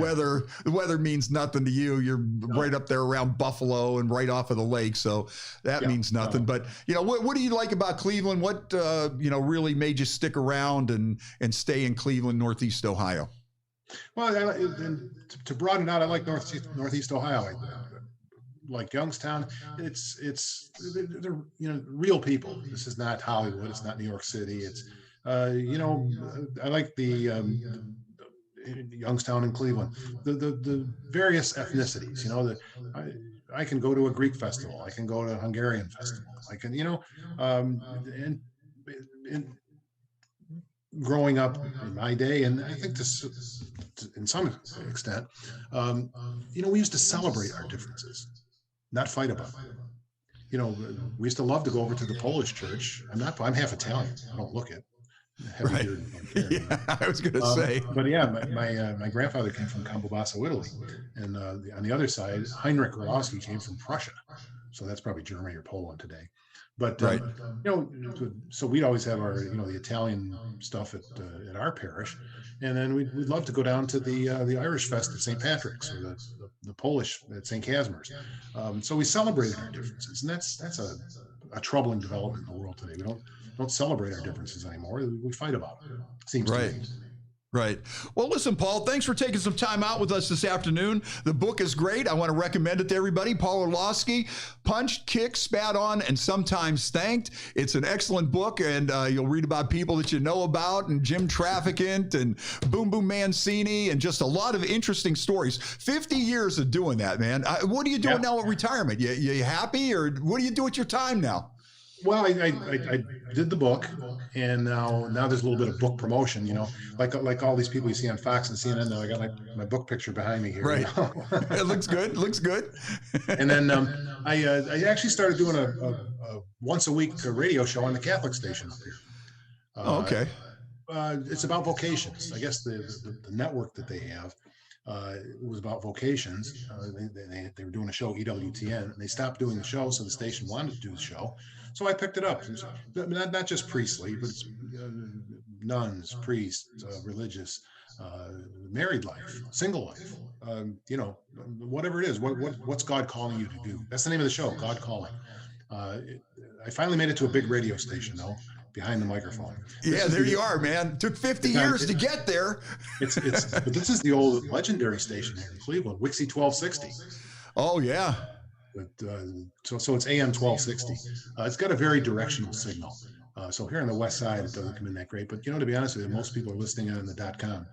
weather means nothing to you. You're right up there around Buffalo and right off of the lake. So that means nothing. But, you know, what do you like about Cleveland? What, you know, really made you stick around and stay in Cleveland, Northeast Ohio? Well, to broaden out, I like Northeast Ohio. Like Youngstown, they're you know, real people. This is not Hollywood. It's not New York City. It's you know, I like the Youngstown and Cleveland, the various ethnicities. You know, I can go to a Greek festival. I can go to a Hungarian festival. I can, you know, and growing up in my day, and I think this, in some extent, you know, we used to celebrate our differences, not fight about them. You know, we used to love to go over to the Polish church. I'm half Italian. I don't look it. Right. Yeah, I was going to say. But yeah, my grandfather came from Campobasso, Italy, and on the other side, Heinrich Orlowski came from Prussia. So that's probably Germany or Poland today. But you know, so we'd always have our, you know, the Italian stuff at our parish, and then we'd love to go down to the Irish Fest at St. Patrick's, or the Polish at St. Casimir's. So we celebrated our differences, and that's a troubling development in the world today. We don't celebrate our differences anymore. We fight about them. Seems to me. Right. Well, listen, Paul, thanks for taking some time out with us this afternoon. The book is great. I want to recommend it to everybody. Paul Orlowski, Punched, Kicked, Spat On, and Sometimes Thanked. It's an excellent book, and you'll read about people that you know about, and Jim Trafficant, and Boom Boom Mancini, and just a lot of interesting stories. 50 years of doing that, man. What are you doing now at retirement? You happy, or what do you do with your time now? Well, I did the book, and now there's a little bit of book promotion, you know, like all these people you see on Fox and CNN. Now I got my book picture behind me here. Right. You know? It looks good. Looks good. And then I actually started doing a once a week radio show on the Catholic station up here. Okay. It's about vocations. I guess the network that they have was about vocations. They were doing a show, EWTN, and they stopped doing the show, so the station wanted to do the show. So I picked it up. It was not just priestly, but it's nuns, priests, religious, married life, single life, you know, whatever it is. What's God calling you to do? That's the name of the show, God Calling. I finally made it to a big radio station, though, behind the microphone. Yeah, there you are, man. Took 50 years to get there. But this is the old legendary station here in Cleveland, Wixie 1260. Oh, yeah. But, so it's AM 1260. It's got a very directional signal. So here on the west side, it doesn't come in that great. But, you know, to be honest with you, most people are listening on the .com.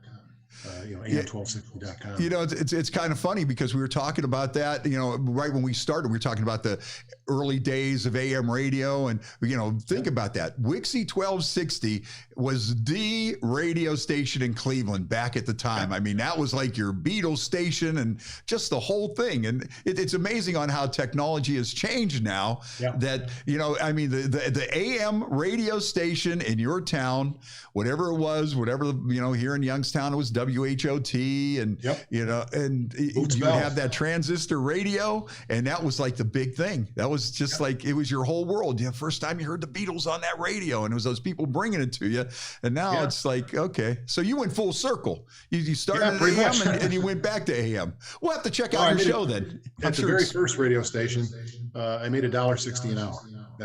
You know, am1260.com. You know, it's kind of funny because we were talking about that, you know, right when we started, we were talking about the early days of AM radio. And, you know, think about that. Wixie 1260 was the radio station in Cleveland back at the time. I mean, that was like your Beatles station and just the whole thing. And it's amazing on how technology has changed now that, you know, I mean, the AM radio station in your town, whatever it was, whatever, you know, here in Youngstown, it was WHOT, and you know, and you have that transistor radio, and that was like the big thing. That was just like, it was your whole world. You know, first time you heard the Beatles on that radio, and it was those people bringing it to you. And now it's like, okay, so you went full circle. You started at AM and you went back to AM. We'll have to check out your show then. At the very first radio station, I made $1.60 an hour,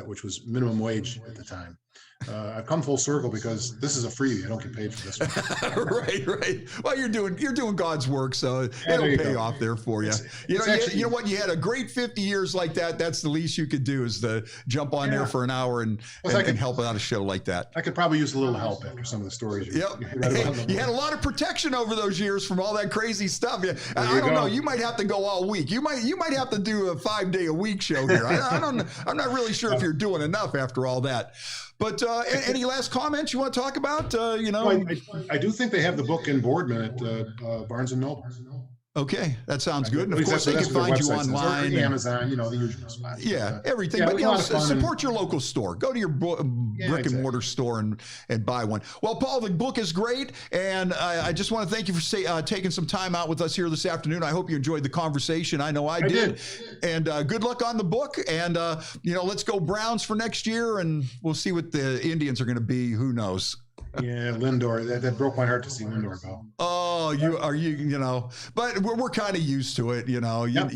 which was minimum wage at the time. I've come full circle because this is a freebie. I don't get paid for this one. Right. Well, you're doing God's work, so Yeah, there it'll you pay go. off there for you. It's actually- You know what? You had a great 50 years like that. That's the least you could do is to jump on there for an hour and help out a show like that. I could probably use a little help after some of the stories. You read about them. You had a lot of protection over those years from all that crazy stuff. Yeah, There I you don't go. know. You might have to go all week. You might have to do a 5-day-a-week show here. I don't. I'm not really sure if you're doing enough after all that. But any last comments you want to talk about? I do think they have the book in Boardman at Barnes and Noble. Okay, that sounds good. And At of least course, they that's can what their find you website says. Or online. and- Amazon, the usual spots. Yeah, everything. Yeah, But it was a lot of fun support your local store. Go to your brick and mortar store and buy one. Well, Paul, the book is great, and I just want to thank you for taking some time out with us here this afternoon. I hope you enjoyed the conversation. I know I did. And good luck on the book. And let's go Browns for next year, and we'll see what the Indians are going to be. Who knows? Yeah, Lindor. That broke my heart to see Lindor go. Oh, but we're kind of used to it, you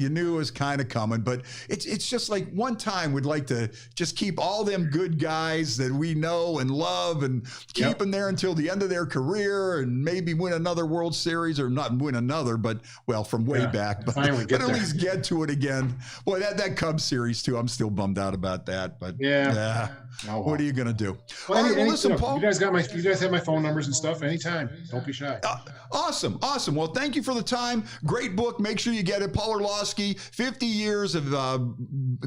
knew it was kind of coming, but it's just like one time we'd like to just keep all them good guys that we know and love and keep them there until the end of their career and maybe win another World Series or not win another, but from way back, but at least get to it again. Boy, that Cubs series too, I'm still bummed out about that, but what are you going to do? Well, all right, listen, Paul. You guys have my phone numbers and stuff anytime. Don't be shy. Awesome. Well, thank you for the time. Great book. Make sure you get it. Paul Orlowski, 50 years of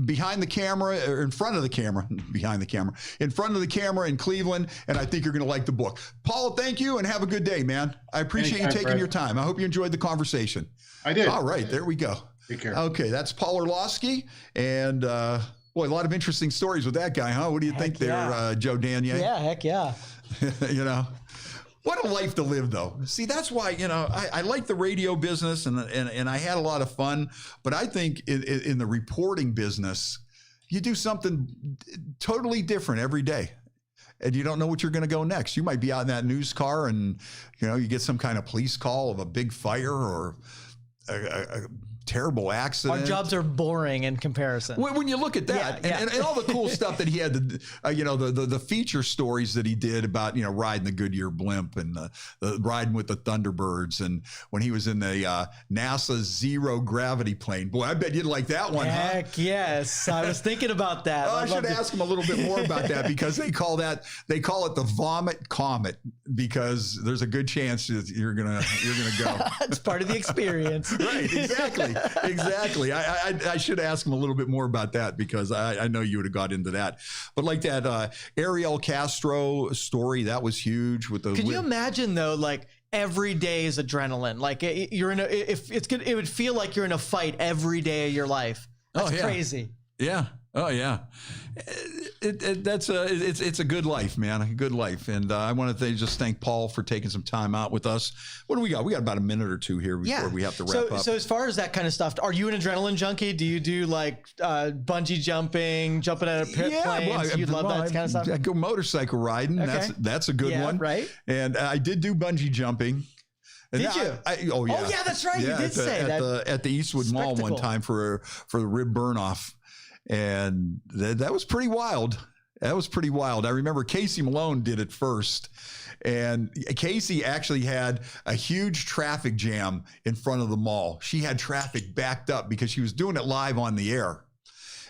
behind the camera, or in front of the camera, in front of the camera in Cleveland, and I think you're going to like the book. Paul, thank you, and have a good day, man. I appreciate you taking your time. I hope you enjoyed the conversation. I did. All right, there we go. Take care. Okay, that's Paul Orlowski, and boy, a lot of interesting stories with that guy, huh? What do you think there, Joe Danier? Yeah, heck yeah. What a life to live, though. See, that's why, I like the radio business and I had a lot of fun. But I think in the reporting business, you do something totally different every day. And you don't know what you're going to go next. You might be out in that news car and, you get some kind of police call of a big fire or a terrible accident. Our jobs are boring in comparison. When you look at that and all the cool stuff that he had, the feature stories that he did about, riding the Goodyear blimp and the riding with the Thunderbirds. And when he was in the NASA zero gravity plane, boy, I bet you'd like that one, Heck yes. I was thinking about that. I should ask him a little bit more about that because they call it the vomit comet because there's a good chance that you're gonna go. It's part of the experience. Right. Exactly. I should ask him a little bit more about that because I know you would have got into that. But like that Ariel Castro story, that was huge. Could you imagine though, like every day is adrenaline? Like you're in it would feel like you're in a fight every day of your life. That's crazy. Yeah. Oh yeah. It's a good life, man. A good life. And I want to just thank Paul for taking some time out with us. What do we got? We got about a minute or two here before we have to wrap up. So as far as that kind of stuff, are you an adrenaline junkie? Do you do like bungee jumping out of planes? Well, you love that kind of stuff? I go motorcycle riding. Okay. That's a good one. Right. And I did do bungee jumping. And did you? Oh yeah. Oh yeah, that's right. You did say that at the Eastwood Mall one time for the rib burn off. And that was pretty wild. I remember Casey Malone did it first. And Casey actually had a huge traffic jam in front of the mall. She had traffic backed up because she was doing it live on the air.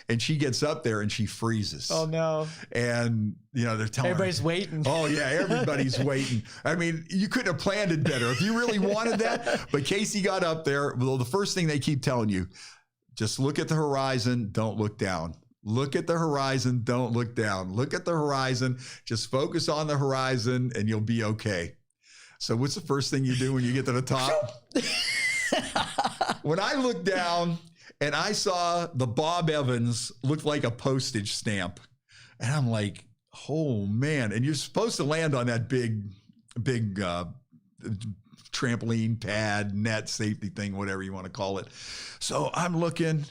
And she gets up there and she freezes. Oh, no. And, they're telling everybody's waiting. Oh, yeah, everybody's waiting. I mean, you couldn't have planned it better if you really wanted that. But Casey got up there. Well, the first thing they keep telling you, just look at the horizon, don't look down. Look at the horizon, don't look down. Look at the horizon, just focus on the horizon, and you'll be okay. So what's the first thing you do when you get to the top? When I looked down and I saw the Bob Evans look like a postage stamp, and I'm like, oh, man. And you're supposed to land on that big trampoline pad, net, safety thing, whatever you want to call it. So I'm looking,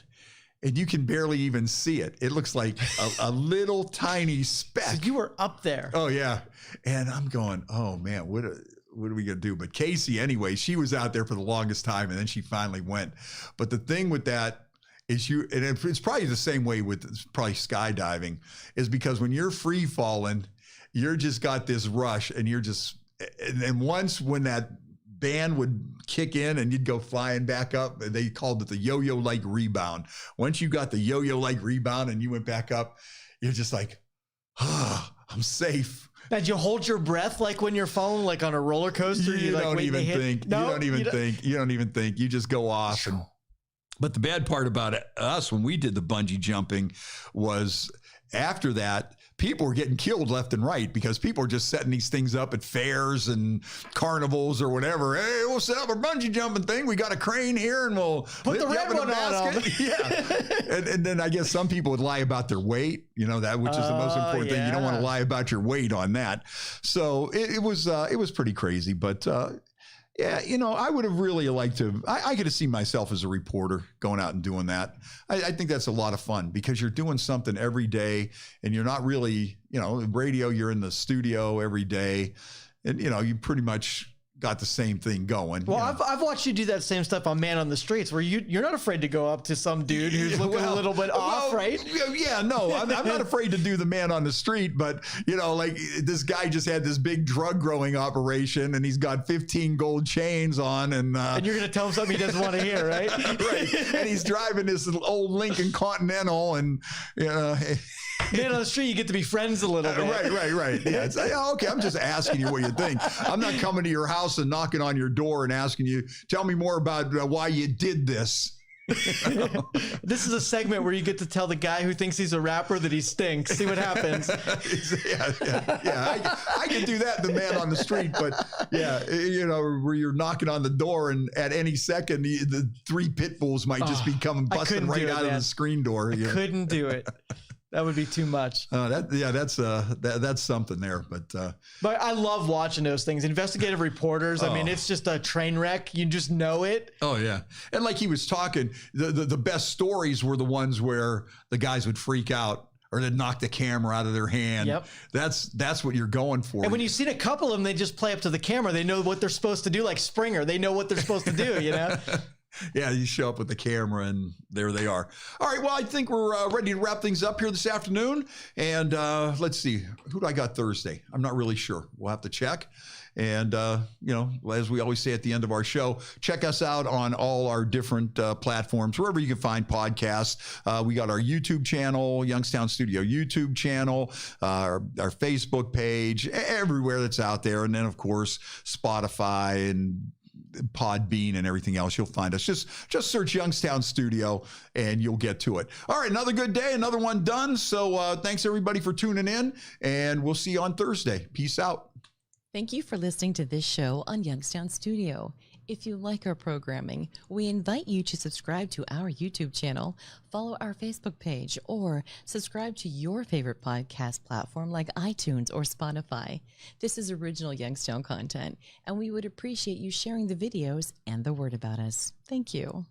and you can barely even see it. It looks like a little tiny speck. So you were up there. Oh, yeah. And I'm going, oh, man, what are we going to do? But Casey, anyway, she was out there for the longest time, and then she finally went. But the thing with that is and it's probably the same way with probably skydiving, is because when you're free falling, you're just got this rush, and you're just, and once when that band would kick in and you'd go flying back up, they called it the yo-yo like rebound. Once you got the yo-yo like rebound and you went back up, you're just like, ah, I'm safe. Now, do you hold your breath like when you're falling, like on a roller coaster? You like don't even think. No, you don't even think. You don't even think. You just go off. But the bad part about us when we did the bungee jumping was after that, people were getting killed left and right because people are just setting these things up at fairs and carnivals or whatever. Hey, we'll set up a bungee jumping thing. We got a crane here and we'll put the red one on. Yeah. and then I guess some people would lie about their weight, that, which is the most important thing. You don't want to lie about your weight on that. So it was pretty crazy, but, yeah, I would have really liked to. I could have seen myself as a reporter going out and doing that. I think that's a lot of fun because you're doing something every day and you're not really, radio, you're in the studio every day and, you pretty much got the same thing going. Well, I've watched you do that same stuff on Man on the Streets where you're not afraid to go up to some dude who's looking a little bit off, right? Yeah, no, I'm not afraid to do the Man on the Street, but like this guy just had this big drug growing operation and he's got 15 gold chains on and you're going to tell him something he doesn't want to hear, right? Right. And he's driving this old Lincoln Continental and, Man on the Street, you get to be friends a little bit. Right. Yeah, it's okay. I'm just asking you what you think. I'm not coming to your house and knocking on your door and asking you, tell me more about why you did this. This is a segment where you get to tell the guy who thinks he's a rapper that he stinks. See what happens. Yeah. I can do that, the Man on the Street, but yeah, where you're knocking on the door and at any second, the 3 pit bulls might just be coming busting right out of the screen door. I couldn't do it. That would be too much. That's something there. But I love watching those things. Investigative reporters. I mean, it's just a train wreck. You just know it. Oh yeah, and like he was talking, the best stories were the ones where the guys would freak out or they'd knock the camera out of their hand. Yep. That's what you're going for. And when you've seen a couple of them, they just play up to the camera. They know what they're supposed to do, like Springer. They know what they're supposed to do. Yeah, you show up with the camera and there they are. All right, well, I think we're ready to wrap things up here this afternoon. And let's see, who do I got Thursday? I'm not really sure. We'll have to check. And, as we always say at the end of our show, check us out on all our different platforms, wherever you can find podcasts. We got our YouTube channel, Youngstown Studio YouTube channel, our Facebook page, everywhere that's out there. And then, of course, Spotify and Podbean and everything else. You'll find us. Just search Youngstown Studio and you'll get to it. All right, another good day, another one done. So thanks everybody for tuning in, and we'll see you on Thursday. Peace out. Thank you for listening to this show on Youngstown Studio. If you like our programming, we invite you to subscribe to our YouTube channel, follow our Facebook page, or subscribe to your favorite podcast platform like iTunes or Spotify. This is original Youngstown content, and we would appreciate you sharing the videos and the word about us. Thank you.